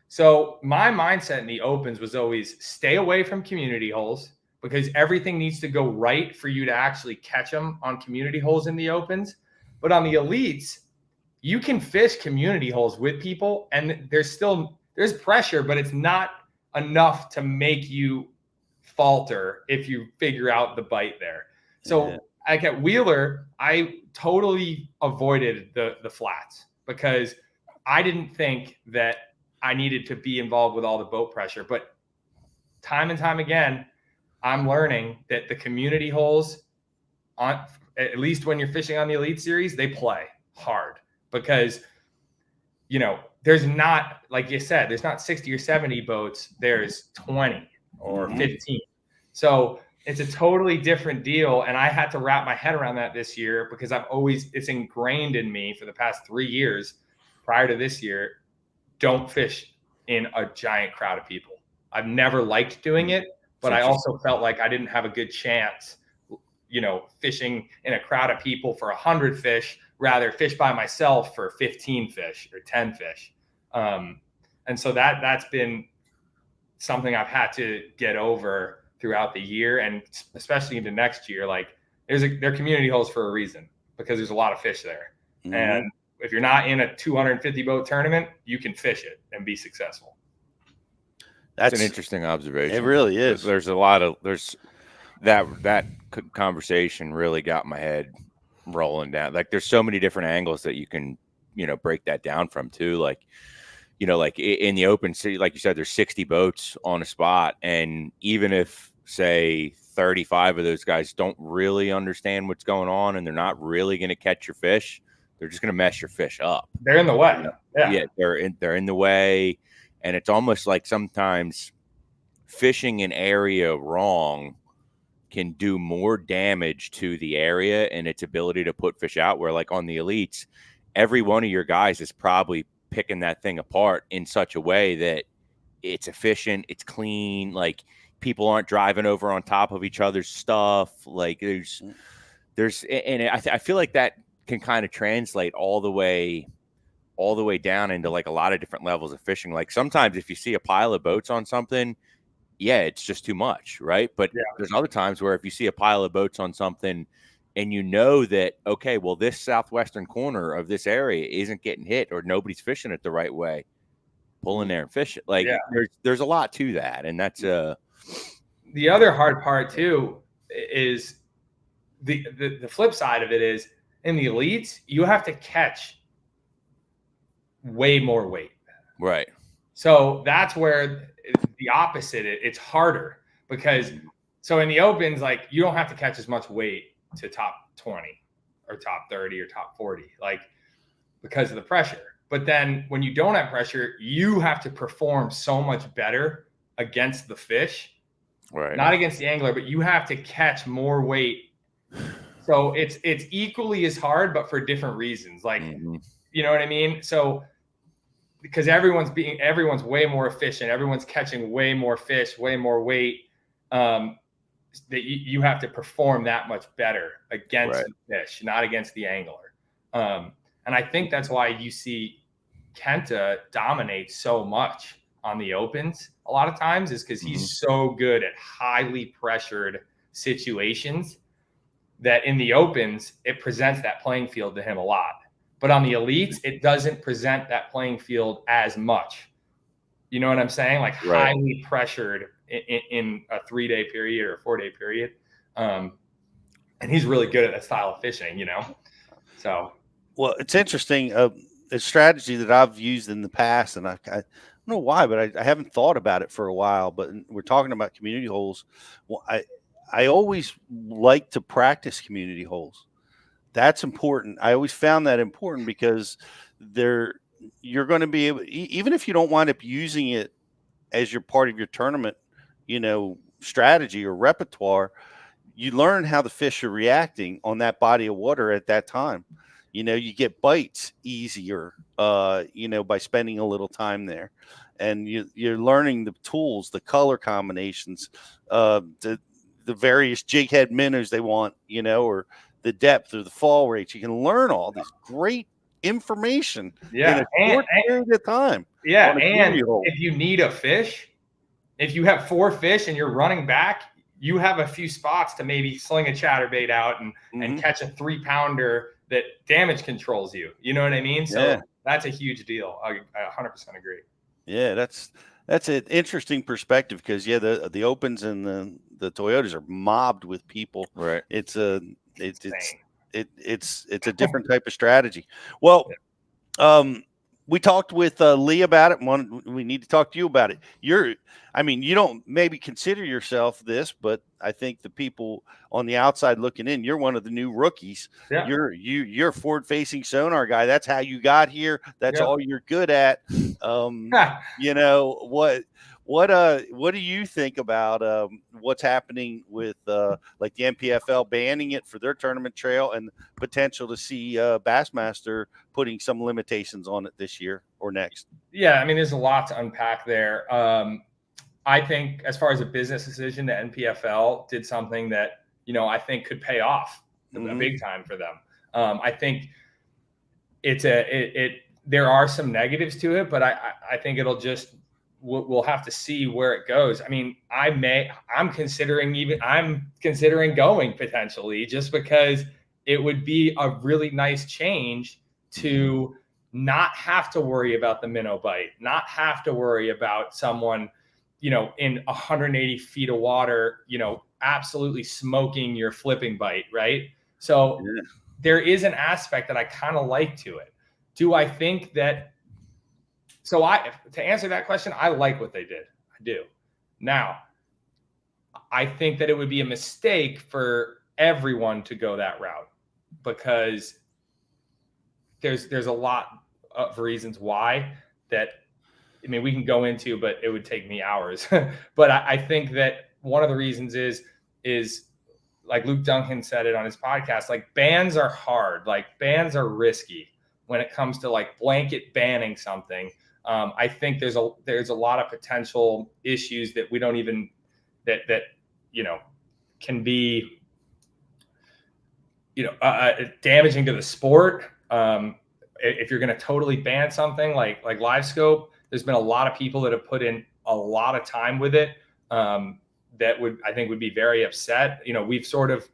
So my mindset in the opens was always stay away from community holes, because everything needs to go right for you to actually catch them on community holes in the opens. But on the elites, you can fish community holes with people, and there's pressure, but it's not enough to make you falter if you figure out the bite there. So like at Wheeler, I totally avoided the flats, because I didn't think that I needed to be involved with all the boat pressure. But time and time again, I'm learning that the community holes, at least when you're fishing on the Elite Series, they play hard, because, you know, there's not, like you said, there's not 60 or 70 boats. There's 20 or 15. So it's a totally different deal. And I had to wrap my head around that this year, because it's ingrained in me for the past 3 years prior to this year. Don't fish in a giant crowd of people. I've never liked doing it, but I also felt like I didn't have a good chance, you know, fishing in a crowd of people for 100 fish, rather fish by myself for 15 fish or 10 fish. And so that's been something I've had to get over throughout the year, and especially into next year. Like, they're community holes for a reason, because there's a lot of fish there. And if you're not in a 250 boat tournament, you can fish it and be successful. That's an interesting observation. It really is. There's that conversation really got my head rolling down. Like, there's so many different angles that you can, you know, break that down from too. Like, you know, like in the open city, like you said, there's 60 boats on a spot. And even if, say, 35 of those guys don't really understand what's going on, and they're not really going to catch your fish, they're just going to mess your fish up. They're in the way. Yeah, they're in the way. And it's almost like sometimes fishing an area wrong can do more damage to the area and its ability to put fish out, where, like, on the elites, every one of your guys is probably picking that thing apart in such a way that it's efficient, it's clean, like, people aren't driving over on top of each other's stuff. Like, I feel like that can kind of translate all the way all the way down into like a lot of different levels of fishing. Like sometimes if you see a pile of boats on something, yeah, it's just too much, right? But there's other times where if you see a pile of boats on something and you know that, okay, well, this southwestern corner of this area isn't getting hit or nobody's fishing it the right way, pull in there and fish it. Like there's a lot to that. And that's the other hard part too is the flip side of it is in the elites, you have to catch way more weight. Right. So that's where the opposite, it's harder because so in the opens, like you don't have to catch as much weight to top 20 or top 30 or top 40, like because of the pressure. But then when you don't have pressure, you have to perform so much better against the fish, right? Not against the angler, but you have to catch more weight. So it's equally as hard, but for different reasons. Like, you know what I mean? So because everyone's way more efficient, everyone's catching way more fish, way more weight, that you have to perform that much better against the fish, not against the angler. And I think that's why you see Kenta dominate so much on the opens a lot of times is because he's so good at highly pressured situations that in the opens, it presents that playing field to him a lot. But on the elites, it doesn't present that playing field as much. You know what I'm saying? Like highly pressured in a 3-day period or a 4-day period. And he's really good at that style of fishing, you know? So. Well, it's interesting. A strategy that I've used in the past, and I don't know why, but I haven't thought about it for a while, but we're talking about community holes. Well, I always like to practice community holes. That's important. I always found that important because you're going to be able, even if you don't wind up using it as your part of your tournament, you know, strategy or repertoire, you learn how the fish are reacting on that body of water at that time. You know, you get bites easier, you know, by spending a little time there, and you're learning the tools, the color combinations, the various jig head minnows they want, you know, or the depth or the fall rates. You can learn all this great information in a short period of time. Yeah, and if you need a fish, if you have 4 fish and you're running back, you have a few spots to maybe sling a chatterbait out and catch a 3-pounder that damage controls you. You know what I mean? So that's a huge deal. I 100% agree. Yeah, that's an interesting perspective because the opens and the Toyotas are mobbed with people. Right. It's a different type of strategy. Well, we talked with Lee about it. We need to talk to you about it. You don't maybe consider yourself this, but I think the people on the outside looking in, you're one of the new rookies. Yeah. You're a forward-facing sonar guy. That's how you got here. That's all you're good at. You know, what do you think about what's happening with like the NPFL banning it for their tournament trail and potential to see Bassmaster putting some limitations on it this year or next? Yeah, I mean, there's a lot to unpack there. I think as far as a business decision, the NPFL did something that, you know, I think could pay off big time for them. I think there are some negatives to it, but I think it'll just, we'll have to see where it goes. I mean, I'm considering going potentially just because it would be a really nice change to not have to worry about the minnow bite, not have to worry about someone, you know, in 180 feet of water, you know, absolutely smoking your flipping bite. Right. So there is an aspect that I kind of like to it. Do I think that, to answer that question, I like what they did. I do. Now, I think that it would be a mistake for everyone to go that route because there's a lot of reasons why that, I mean, we can go into, but it would take me hours. But I think that one of the reasons is like Luke Duncan said it on his podcast, like bans are hard, like bans are risky when it comes to like blanket banning something. I think there's a lot of potential issues that we don't even that you know can be damaging to the sport. if you're going to totally ban something like LiveScope, there's been a lot of people that have put in a lot of time with it. That I think would be very upset. We've sort of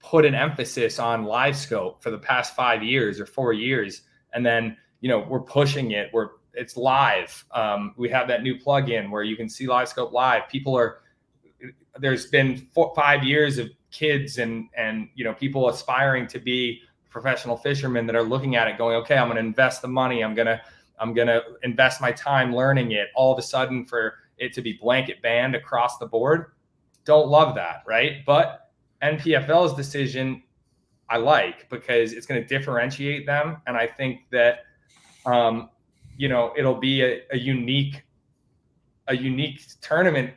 put an emphasis on LiveScope for the past 5 years or 4 years. And then, we're pushing it where it's live. We have that new plugin where you can see LiveScope live. There's been 5 years of kids and people aspiring to be professional fishermen that are looking at it going, okay, I'm going to invest the money. I'm going to invest my time learning it. All of a sudden for it to be blanket banned across the board. Don't love that. Right. But NPFL's decision I like because it's going to differentiate them. And I think that, it'll be a unique tournament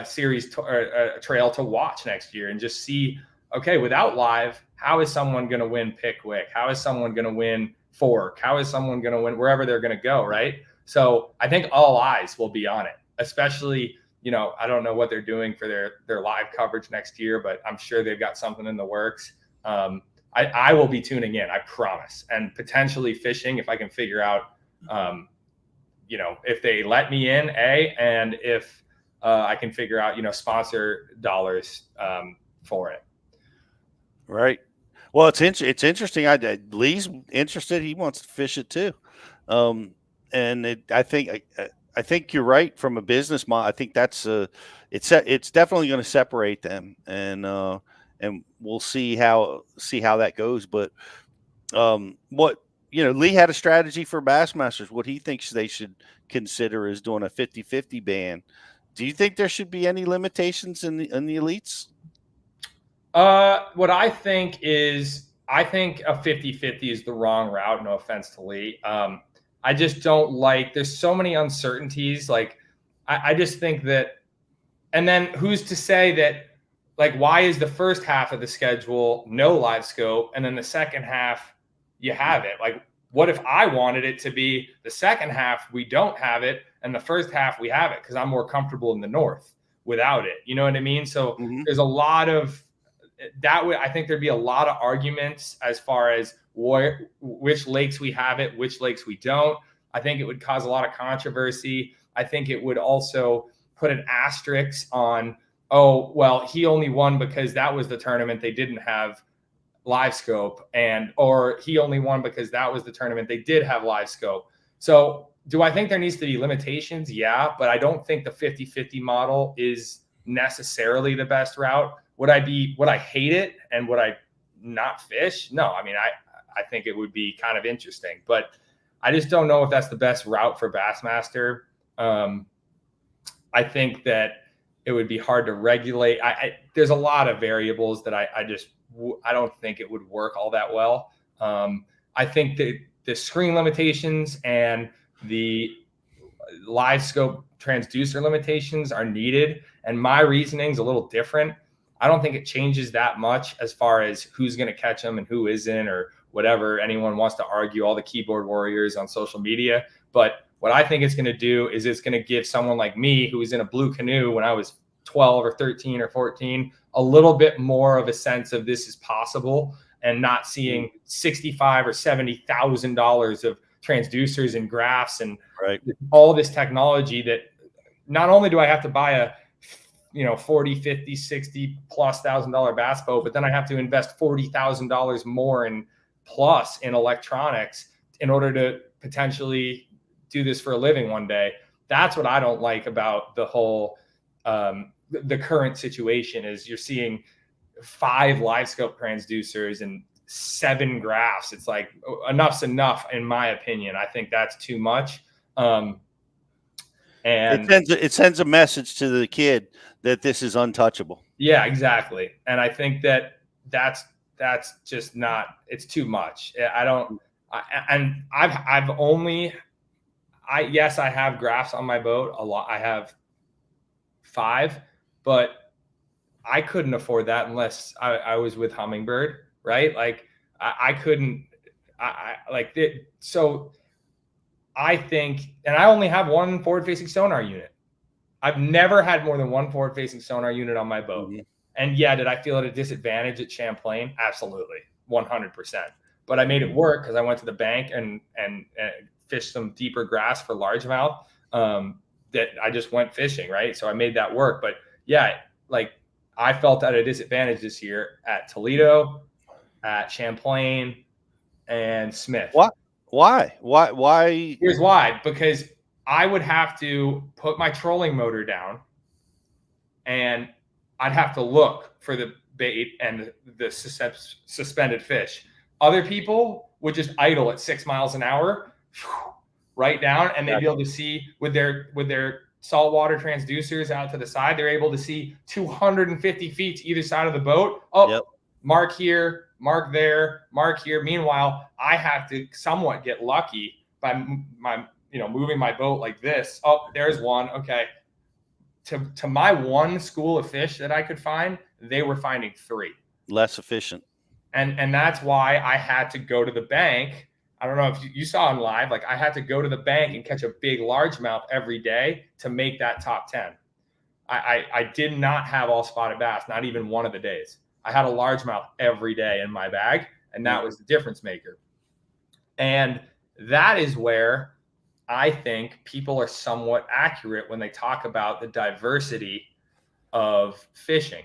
series trail to watch next year and just see, okay, without live, how is someone going to win Pickwick? How is someone going to win Fork? How is someone going to win wherever they're going to go? Right. So I think all eyes will be on it, especially, I don't know what they're doing for their live coverage next year, but I'm sure they've got something in the works. I will be tuning in, I promise, and potentially fishing if I can figure out, if they let me in, and if I can figure out, sponsor dollars for it. Right. Well, it's interesting. Lee's interested. He wants to fish it too. And I think you're right from a business model. I think that's it's definitely going to separate them, and we'll see how that goes. But what Lee had a strategy for Bassmasters. What he thinks they should consider is doing a 50-50 ban. Do you think there should be any limitations in the elites? What I think is, a 50-50 is the wrong route. No offense to Lee. I just don't there's so many uncertainties. I just think that, and then who's to say that, why is the first half of the schedule no LiveScope and then the second half you have it? What if I wanted it to be the second half we don't have it and the first half we have it because I'm more comfortable in the north without it? You know what I mean? So there's a lot of that way. I think there'd be a lot of arguments as far as which lakes we have it, which lakes we don't. I think it would cause a lot of controversy. I think it would also put an asterisk on, oh, well, he only won because that was the tournament they didn't have LiveScope, or he only won because that was the tournament they did have LiveScope. So do I think there needs to be limitations? Yeah, but I don't think the 50-50 model is necessarily the best route. Would I hate it and would I not fish? No, I mean, I think it would be kind of interesting, but I just don't know if that's the best route for Bassmaster. I think that it would be hard to regulate. There's a lot of variables that I don't think it would work all that well. I think that the screen limitations and the LiveScope transducer limitations are needed, and my reasoning is a little different. I don't think it changes that much as far as who's going to catch them and who isn't, or whatever anyone wants to argue, all the keyboard warriors on social media. But what I think it's going to do is it's going to give someone like me, who was in a blue canoe when I was 12 or 13 or 14, a little bit more of a sense of this is possible, and not seeing $65,000 or $70,000 of transducers and graphs and all this technology that not only do I have to buy a $40,000, $50,000, $60,000+ bass boat, but then I have to invest $40,000 more in electronics in order to potentially do this for a living one day. That's what I don't like about the whole the current situation is you're seeing 5 LiveScope transducers and 7 graphs. It's like enough's enough, in my opinion. I think that's too much. And it sends a message to the kid that this is untouchable. Yeah, exactly. And I think that's just not, it's too much. Yes, I have graphs on my boat a lot. I have 5, but I couldn't afford that unless I was with Humminbird, right? Like I couldn't, so I think, and I only have one forward-facing sonar unit. I've never had more than one forward-facing sonar unit on my boat. And yeah, did I feel at a disadvantage at Champlain? Absolutely, 100%. but I made it work because I went to the bank and fished some deeper grass for largemouth. That I just went fishing, right? So I made that work. But yeah, like I felt at a disadvantage this year at Toledo, at Champlain, and Smith. What? Why? Here's why. Because I would have to put my trolling motor down, and I'd have to look for the bait and the suspended fish. Other people would just idle at 6 miles an hour, right down, and they'd be able to see with their saltwater transducers out to the side. They're able to see 250 feet to either side of the boat. Oh, mark here, mark there, mark here. Meanwhile, I have to somewhat get lucky by moving my boat like this. Oh, there's one. Okay. To my one school of fish that I could find, they were finding 3. Less efficient. And that's why I had to go to the bank. I don't know if you saw on live, like I had to go to the bank and catch a big largemouth every day to make that top 10. I did not have all spotted bass, not even one of the days. I had a largemouth every day in my bag, and that was the difference maker. And that is where I think people are somewhat accurate when they talk about the diversity of fishing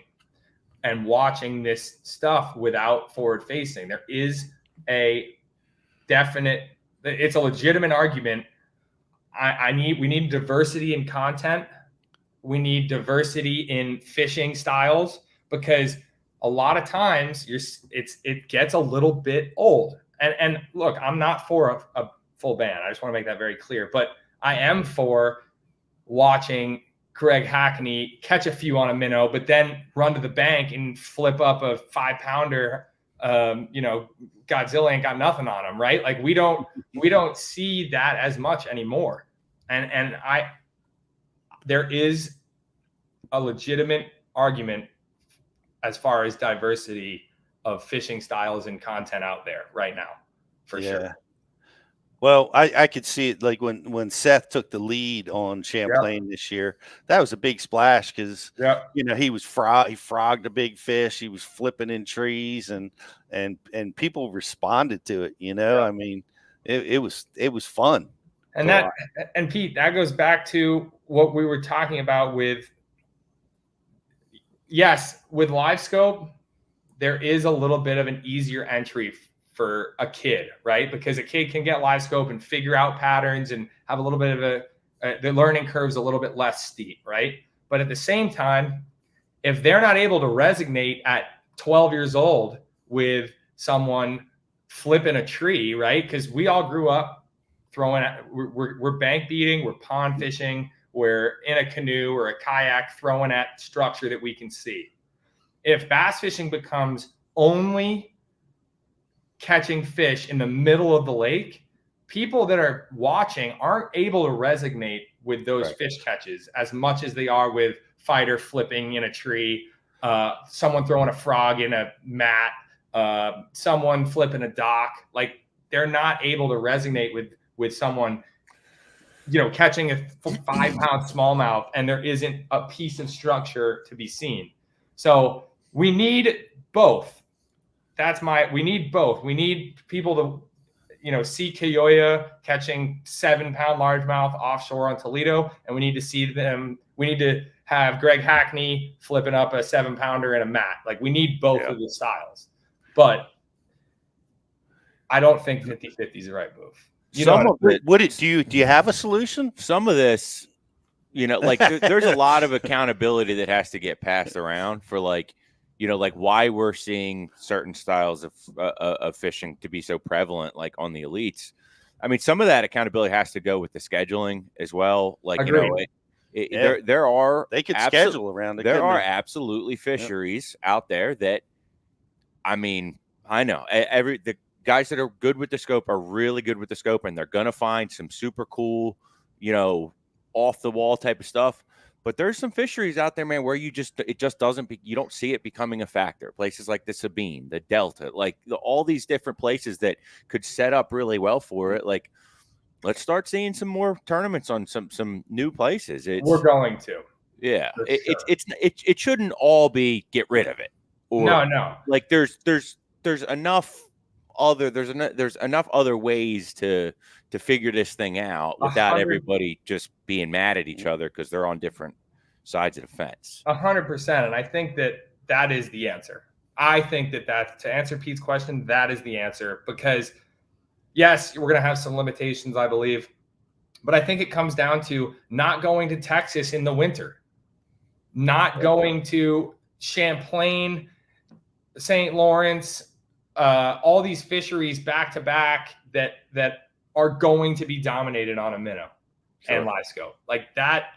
and watching this stuff without forward facing. There is a definite, it's a legitimate argument. We need diversity in content. We need diversity in fishing styles, because a lot of times it gets a little bit old. And look, I'm not for a full ban. I just want to make that very clear. But I am for watching Greg Hackney catch a few on a minnow, but then run to the bank and flip up a 5-pounder. Godzilla ain't got nothing on him, right? Like we don't see that as much anymore. And there is a legitimate argument as far as diversity of fishing styles and content out there right now, for sure. Well, I could see it like when Seth took the lead on Champlain this year. That was a big splash because he was he frogged a big fish. He was flipping in trees and people responded to it. I mean, it was fun. And Pete, that goes back to what we were talking about with LiveScope. There is a little bit of an easier entry for a kid, right? Because a kid can get LiveScope and figure out patterns and have a little bit of the learning curve's a little bit less steep, right? But at the same time, if they're not able to resonate at 12 years old with someone flipping a tree, right? Because we all grew up we're bank beating, we're pond fishing, we're in a canoe or a kayak throwing at structure that we can see. If bass fishing becomes only catching fish in the middle of the lake, people that are watching aren't able to resonate with those fish catches as much as they are with fighter flipping in a tree, someone throwing a frog in a mat, someone flipping a dock. Like they're not able to resonate with someone, catching a 5-pound smallmouth and there isn't a piece of structure to be seen. So we need both. We need both. We need people to, see Kiyoya catching 7-pound largemouth offshore on Toledo, and we need to see them. We need to have Greg Hackney flipping up a 7-pounder in a mat. Like we need both of the styles, but I don't think 50-50 is the right move. Do you have a solution? Some of this, there's a lot of accountability that has to get passed around for why we're seeing certain styles of fishing to be so prevalent, like on the elites. I mean, some of that accountability has to go with the scheduling as well. Like, there are they could schedule around it. There are absolutely fisheries out there that, I mean, I know the guys that are good with the scope are really good with the scope, and they're gonna find some super cool, off the wall type of stuff. But there's some fisheries out there, man, where you don't see it becoming a factor. Places like the Sabine, the Delta, all these different places that could set up really well for it. Like, let's start seeing some more tournaments on some new places. We're going to. Yeah. It shouldn't all be get rid of it. Or, no. Like there's enough there's enough other ways to figure this thing out without 100 everybody just being mad at each other because they're on different sides of the fence. 100%. And I think that is the answer. I think that to answer Pete's question, that is the answer, because yes, we're going to have some limitations, I believe, but I think it comes down to not going to Texas in the winter, not going to Champlain, St. Lawrence, all these fisheries back to back that are going to be dominated on a minnow and LiveScope like that.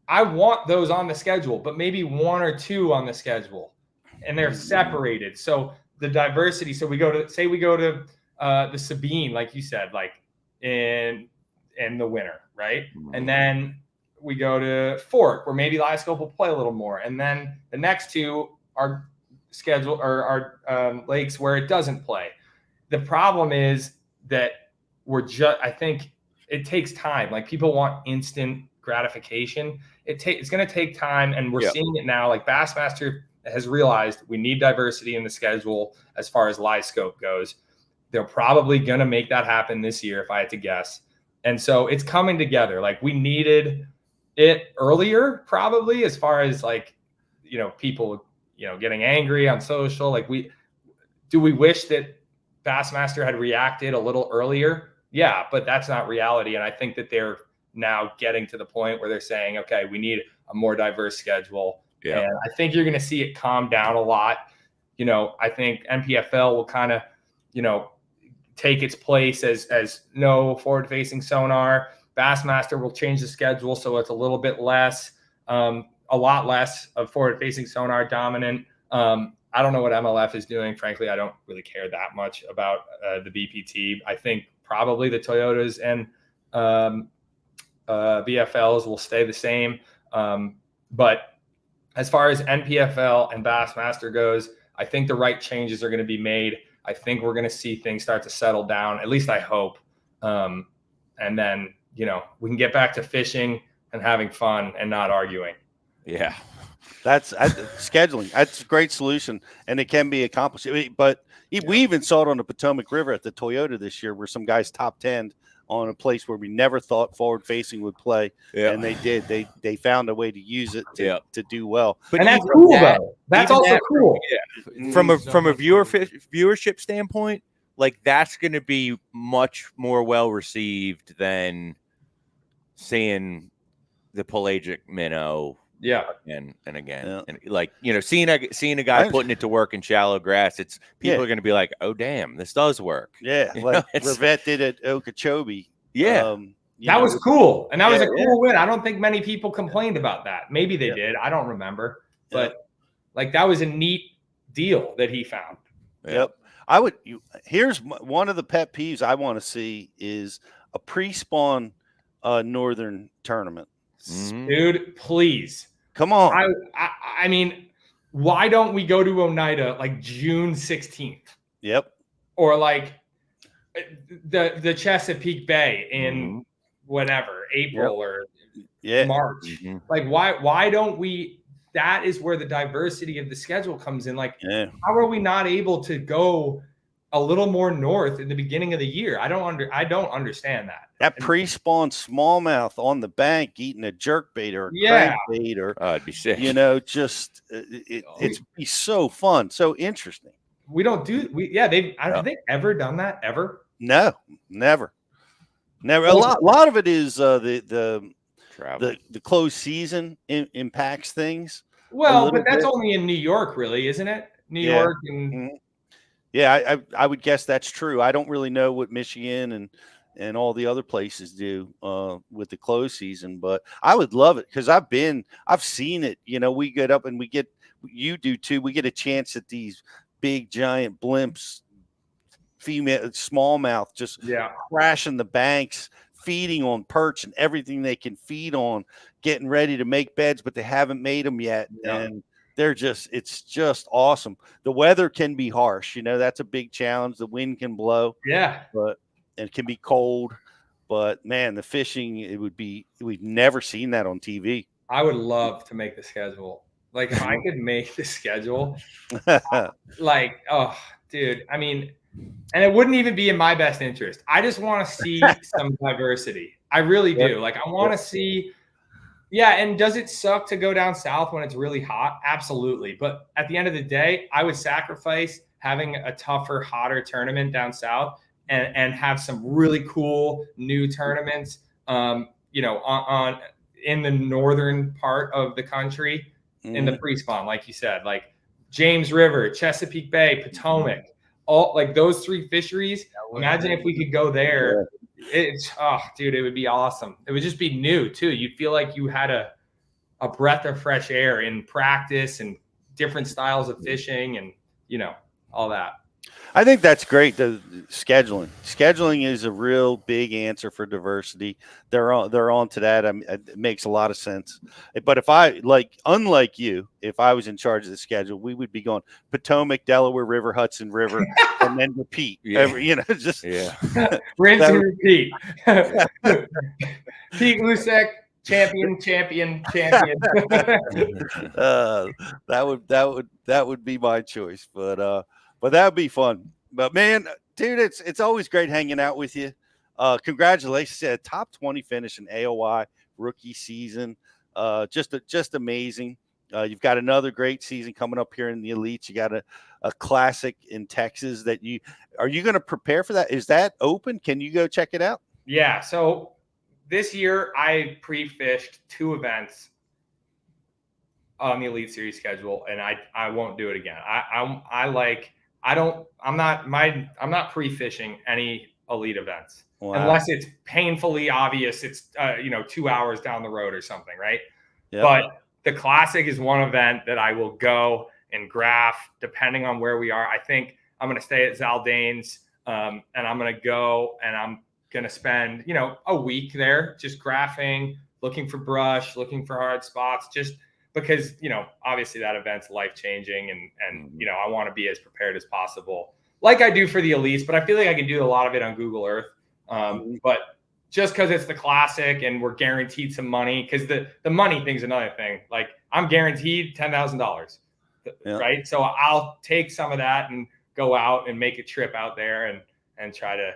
I want those on the schedule, but maybe one or two on the schedule, and they're separated. So the diversity. So we go to the Sabine, like you said, like in the winter, right? And then we go to Fork, where maybe LiveScope will play a little more, and then the next two are scheduled or are lakes where it doesn't play. The problem is that I think it takes time. Like, people want instant gratification. It's going to take time, and we're seeing it now. Like, Bassmaster has realized we need diversity in the schedule as far as LiveScope goes. They're probably going to make that happen this year, if I had to guess. And so it's coming together. Like, we needed it earlier, probably, as far as like, people, getting angry on social. Like, we wish that Bassmaster had reacted a little earlier? Yeah, but that's not reality. And I think that they're now getting to the point where they're saying, okay, we need a more diverse schedule. Yeah. And I think you're going to see it calm down a lot. I think NPFL will kind of, take its place as no forward-facing sonar. Bassmaster will change the schedule so it's a little bit less, a lot less of forward-facing sonar dominant. I don't know what MLF is doing. Frankly, I don't really care that much about the BPT. I think probably the Toyotas and BFLs will stay the same. But as far as NPFL and Bassmaster goes, I think the right changes are going to be made. I think we're going to see things start to settle down. At least I hope. And then, we can get back to fishing and having fun and not arguing. Yeah. That's scheduling. That's a great solution, and it can be accomplished. But we even saw it on the Potomac River at the Toyota this year, where some guys top 10 on a place where we never thought forward facing would play, and they did. They found a way to use it to do well. But that's cool, though. That's also cool. Yeah. From a viewership standpoint, like, that's going to be much more well received than seeing the pelagic minnow. Yeah, and again, and like, seeing a guy putting it to work in shallow grass, people are going to be like, oh damn, this does work. Yeah, like Rivette did at Okeechobee. Yeah, that was cool, and that was a cool win. I don't think many people complained about that. Maybe they did. I don't remember, but like, that was a neat deal that he found. Yep. Here's one of the pet peeves I want to see is a pre-spawn northern tournament. Dude, please. Come on. I mean, why don't we go to Oneida like June 16th? Yep. Or like the Chesapeake Bay in whatever, April or March. Like, why don't we? That is where the diversity of the schedule comes in. Like, how are we not able to go a little more north in the beginning of the year? I don't understand that. That pre-spawn smallmouth on the bank eating a jerkbait or a crankbait, or it'd be sick. It'd be so fun, so interesting. We don't do have they ever done that ever? No, never. A lot of it is the closed season impacts things. Well, but that's only in New York, really, isn't it? New York and yeah, I would guess that's true. I don't really know what Michigan and all the other places do with the closed season, but I would love it because I've seen it. We get up and you do too. We get a chance at these big giant blimps, female smallmouth, just crashing the banks, feeding on perch and everything they can feed on, getting ready to make beds, but they haven't made them yet. And it's just awesome. The weather can be harsh. That's a big challenge. The wind can blow. Yeah. But it can be cold, but man, the fishing, we've never seen that on TV. I would love to make the schedule. Like, if I could make the schedule, like, oh, dude, I mean, and it wouldn't even be in my best interest. I just want to see some diversity. I really do. Like, I want to see. Yeah, and does it suck to go down south when it's really hot? Absolutely. But at the end of the day, I would sacrifice having a tougher, hotter tournament down south and have some really cool new tournaments, you know, on in the northern part of the country in the pre-spawn, like you said, like James River, Chesapeake Bay, Potomac, all like those 3 fisheries. Imagine if we could go there. It's dude, it would be awesome. It would just be new too. You'd feel like you had a breath of fresh air in practice and different styles of fishing and, you know, all that. I think that's great. The scheduling is a real big answer for diversity. They're on to that. I mean, it makes a lot of sense. But unlike you, if I was in charge of the schedule, we would be going Potomac, Delaware River, Hudson River, and then repeat. Just rinse and repeat. Pete Lusek, champion. That would be my choice, but that would be fun. But man, dude, it's always great hanging out with you. Congratulations, top 20 finish in AOI rookie season. Just amazing. You've got another great season coming up here in the elites. You got a classic in Texas are you going to prepare for that? Is that open? Can you go check it out? Yeah. So this year I pre-fished 2 events on the Elite Series schedule, and I won't do it again. I'm not pre-fishing any elite events unless it's painfully obvious. It's 2 hours down the road or something, right? Yep. But the classic is one event that I will go and graph depending on where we are. I think I'm going to stay at Zaldane's, and I'm going to go and I'm going to spend a week there just graphing, looking for brush, looking for hard spots, just because, obviously that event's life-changing and I want to be as prepared as possible like I do for the elites, but I feel like I can do a lot of it on Google Earth. But just because it's the classic and we're guaranteed some money, because the money thing's another thing. Like, I'm guaranteed $10,000, right? So I'll take some of that and go out and make a trip out there and try to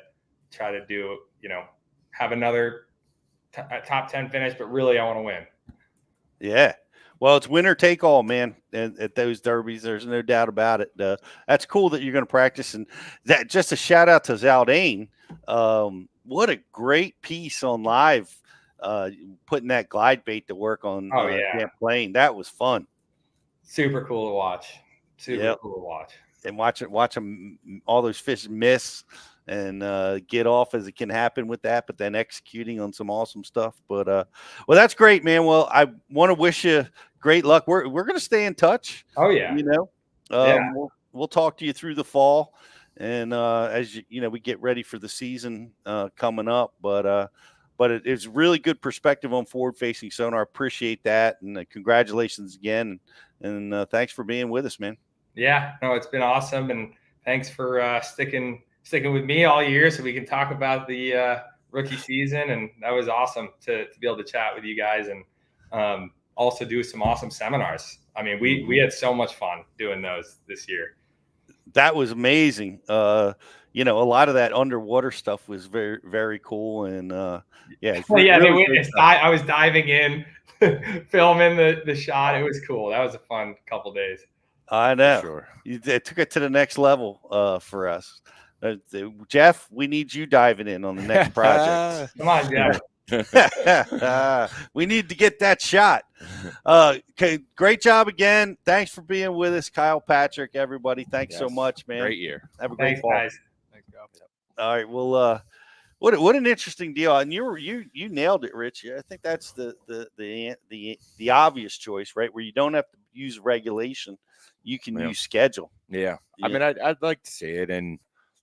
do, have another top 10 finish, but really I want to win. Yeah. Well, it's winner take all, man. And at those derbies, there's no doubt about it. That's cool that you're going to practice. And that, just a shout out to Zaldane. What a great piece on live, putting that glide bait to work on Champlain. That was fun. Super cool to watch. Super cool to watch. And watch them, all those fish miss and get off as it can happen with that, but then executing on some awesome stuff. But well, that's great, man. Well, I want to wish you great luck. We're going to stay in touch. Oh yeah. We'll talk to you through the fall, and as we get ready for the season coming up. But it's really good perspective on forward facing sonar. I appreciate that, and congratulations again, and thanks for being with us, man. Yeah, no, it's been awesome, and thanks for sticking with me all year so we can talk about the rookie season. And that was awesome to be able to chat with you guys and also do some awesome seminars. I mean, we had so much fun doing those this year. That was amazing. A lot of that underwater stuff was very, very cool. And I was diving in, filming the shot. It was cool. That was a fun couple days. I know. Sure. It took it to the next level for us. Jeff, we need you diving in on the next project. Come on, Jeff. We need to get that shot. Okay, great job again. Thanks for being with us, Kyle, Patrick, everybody. Thanks so much, man. Great year. Have a great fall. Guys. Thanks, all right. Well, what an interesting deal. And you nailed it, Rich. I think that's the obvious choice, right? Where you don't have to use regulation, you can use schedule. Yeah. I mean, I'd like to see it, and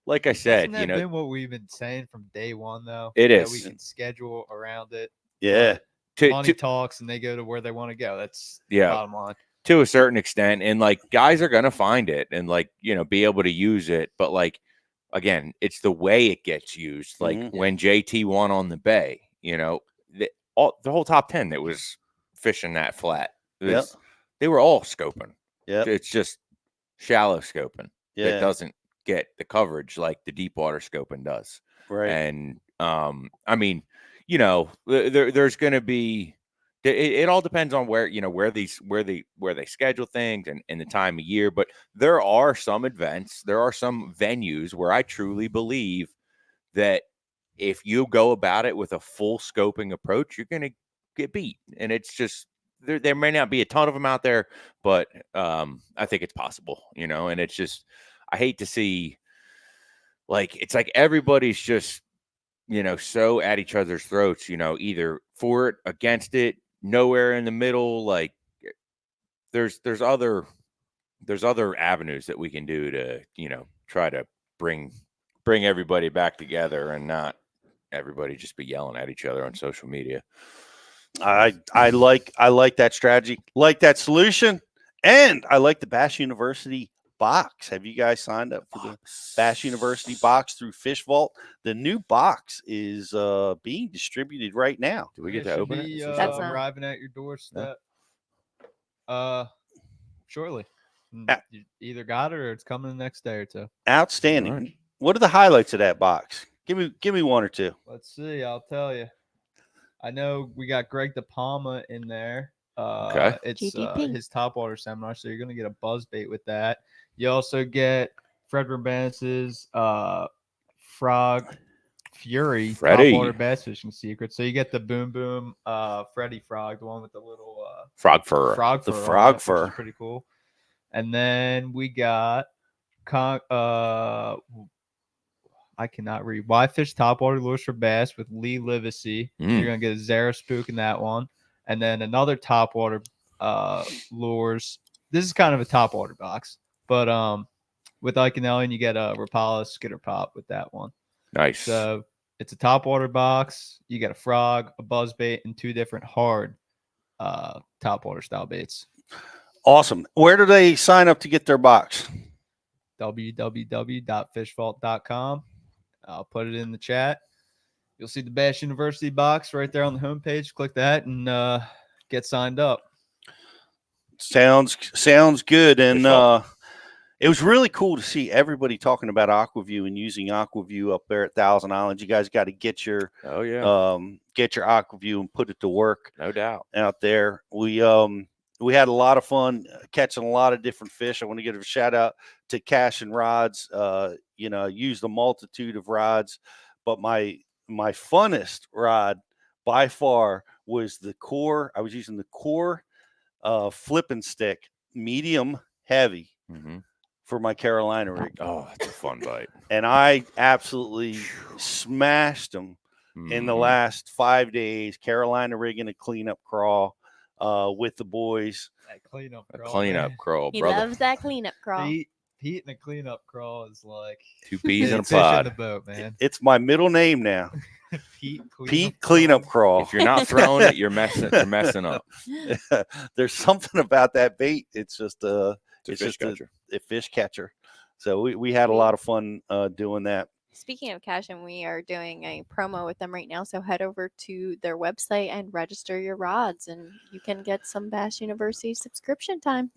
like I said, Hasn't that been what we've been saying from day one, though? It is. We can schedule around it. Yeah. Money talks, and they go to where they want to go. That's the bottom line. To a certain extent, and like guys are gonna find it and be able to use it, but again, it's the way it gets used. Like when JT won on the Bay, the whole top 10 that was fishing that flat, they were all scoping. Yeah, it's just shallow scoping. It doesn't get the coverage like the deep water scoping does. Right. And I mean, you know, there's going to be it all depends on where, you know, where they schedule things and the time of year. But there are some events, there are some venues where I truly believe that if you go about it with a full scoping approach, you're going to get beat. And it's just there may not be a ton of them out there, but I think it's possible, you know. And it's just I hate to see like it's like everybody's just, you know, so at each other's throats, you know, either for it, against it, nowhere in the middle. Like there's other avenues that we can do to, you know, try to bring everybody back together and not everybody just be yelling at each other on social media. I like that strategy, like that solution, and I like the Bass University box. Have you guys signed up for the Bass University box through Fish Vault? The new box is being distributed right now. Do we get to open it? That's arriving at your doorstep shortly. You either got it or it's coming the next day or two. Outstanding. Right. What are the highlights of that box? Give me one or two. Let's see. I'll tell you. I know we got Greg DePalma in there. Okay. It's his topwater seminar, so you're going to get a buzz bait with that. You also get Fred Urbanus's Frog Fury topwater bass fishing secret. So you get the Boom Boom Freddy Frog, the one with the little frog fur. The frog fur. Which is pretty cool. And then we got I cannot read. Why Fish Topwater Lures for Bass with Lee Livesay. You're going to get a Zara Spook in that one. And then another topwater lures. This is kind of a topwater box. But with Ike and Ellen, you get a Rapala Skitter Pop with that one. Nice. So it's a topwater box. You get a frog, a buzzbait, and 2 different hard topwater style baits. Awesome. Where do they sign up to get their box? www.fishvault.com. I'll put it in the chat. You'll see the Bass University box right there on the homepage. Click that and get signed up. Sounds good. And it was really cool to see everybody talking about AquaView and using AquaView up there at Thousand Islands. You guys got to get your AquaView and put it to work. No doubt. Out there. We had a lot of fun catching a lot of different fish. I want to give a shout out to Cash and Rods. You know, I used a multitude of rods, but my funnest rod by far was the core. I was using the core flipping stick, medium heavy for my Carolina rig. Oh, that's a fun bite. And I absolutely smashed them in the last 5 days. Carolina rigging a cleanup crawl with the boys. That cleanup crawl, He brother. loves that cleanup crawl. Pete and a cleanup crawl is like 2 peas in a fish in pod. the boat, man. It's my middle name now. Pete Cleanup Crawl. If you're not throwing it, you're messing up. There's something about that bait. It's just It's a fish catcher. A fish catcher. So we had a lot of fun doing that. Speaking of Cash, and we are doing a promo with them right now. So head over to their website and register your rods, and you can get some Bass University subscription time.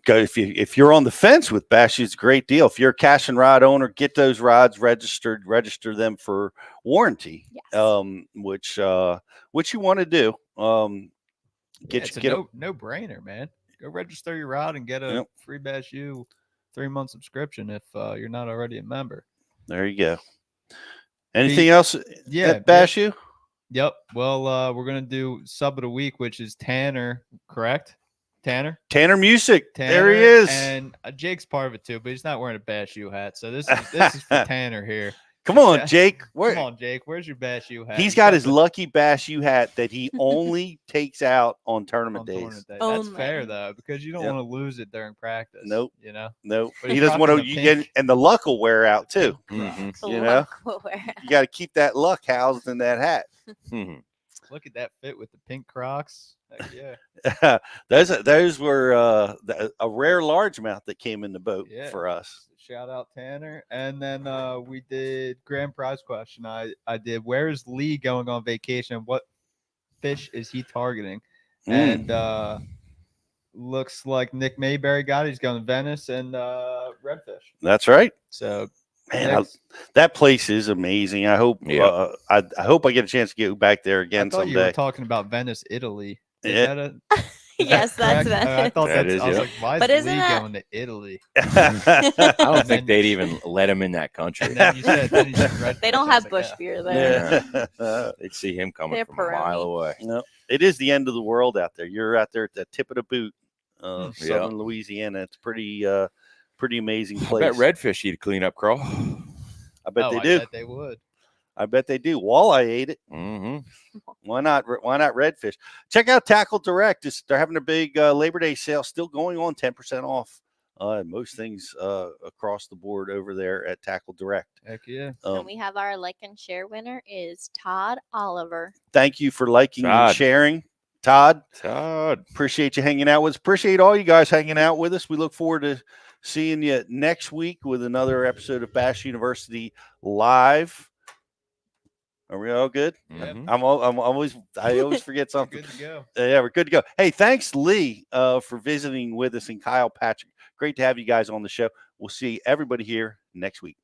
Go if you're on the fence with Bass, it's a great deal. If you're a Cash and Rod owner, get those rods registered. Register them for warranty. Yes. Which you want to do. It's a no-brainer, man. Go register your rod and get a free Bass U 3-month subscription if you're not already a member. There you go. Anything else? At Bass U? Yep. Well, we're gonna do sub of the week, which is Tanner, correct? Tanner Music. There he is. And Jake's part of it too, but he's not wearing a Bass U hat. So this is for Tanner here. Come on, Jake. Come on, Jake. Where's your Bass U hat? He's got his lucky Bass U hat that he only takes out on tournament days. That's fair though, because you don't want to lose it during practice. Nope. You know. Nope. But He doesn't want to. And the luck will wear out too. The You know. luck will wear out. You got to keep that luck housed in that hat. Look at that fit with the pink Crocs. Heck yeah. those were a rare largemouth that came in the boat for us. Shout out Tanner. And then we did grand prize question. I did, where is Lee going on vacation? What fish is he targeting? And looks like Nick Mayberry got it. He's going to Venice and Redfish. That's right. So, man, that place is amazing. I hope I hope I get a chance to get back there again I thought someday. you were talking about Venice, Italy. Is Yeah. that Yes, that's correct? that. I thought That that's. is, I was yeah. like, why But is isn't Lee that- going to Italy? I don't think they'd even let him in that country. And then you said, They don't have bush beer there. They'd see him coming They're from a mile Peroni. away. No, it is the end of the world out there. You're out there at the tip of the boot, Yeah. southern Louisiana. It's pretty amazing I place. bet redfish eat a cleanup crawl. I bet Oh, they I do. bet they would. I bet they do. Walleye ate it. Mm-hmm. Why not? Why not redfish? Check out Tackle Direct. They're having a big Labor Day sale still going on, 10% off. Most things across the board over there at Tackle Direct. Heck yeah. And we have our like and share winner is Todd Oliver. Thank you for liking and Todd. sharing, Todd. Todd. Appreciate you hanging out with us. Appreciate all you guys hanging out with us. We look forward to seeing you next week with another episode of Bass University Live. Are we all good? Mhm. I always forget something. Good to go. Yeah, we're good to go. Hey, thanks, Lee, for visiting with us, and Kyle, Patrick. Great to have you guys on the show. We'll see everybody here next week.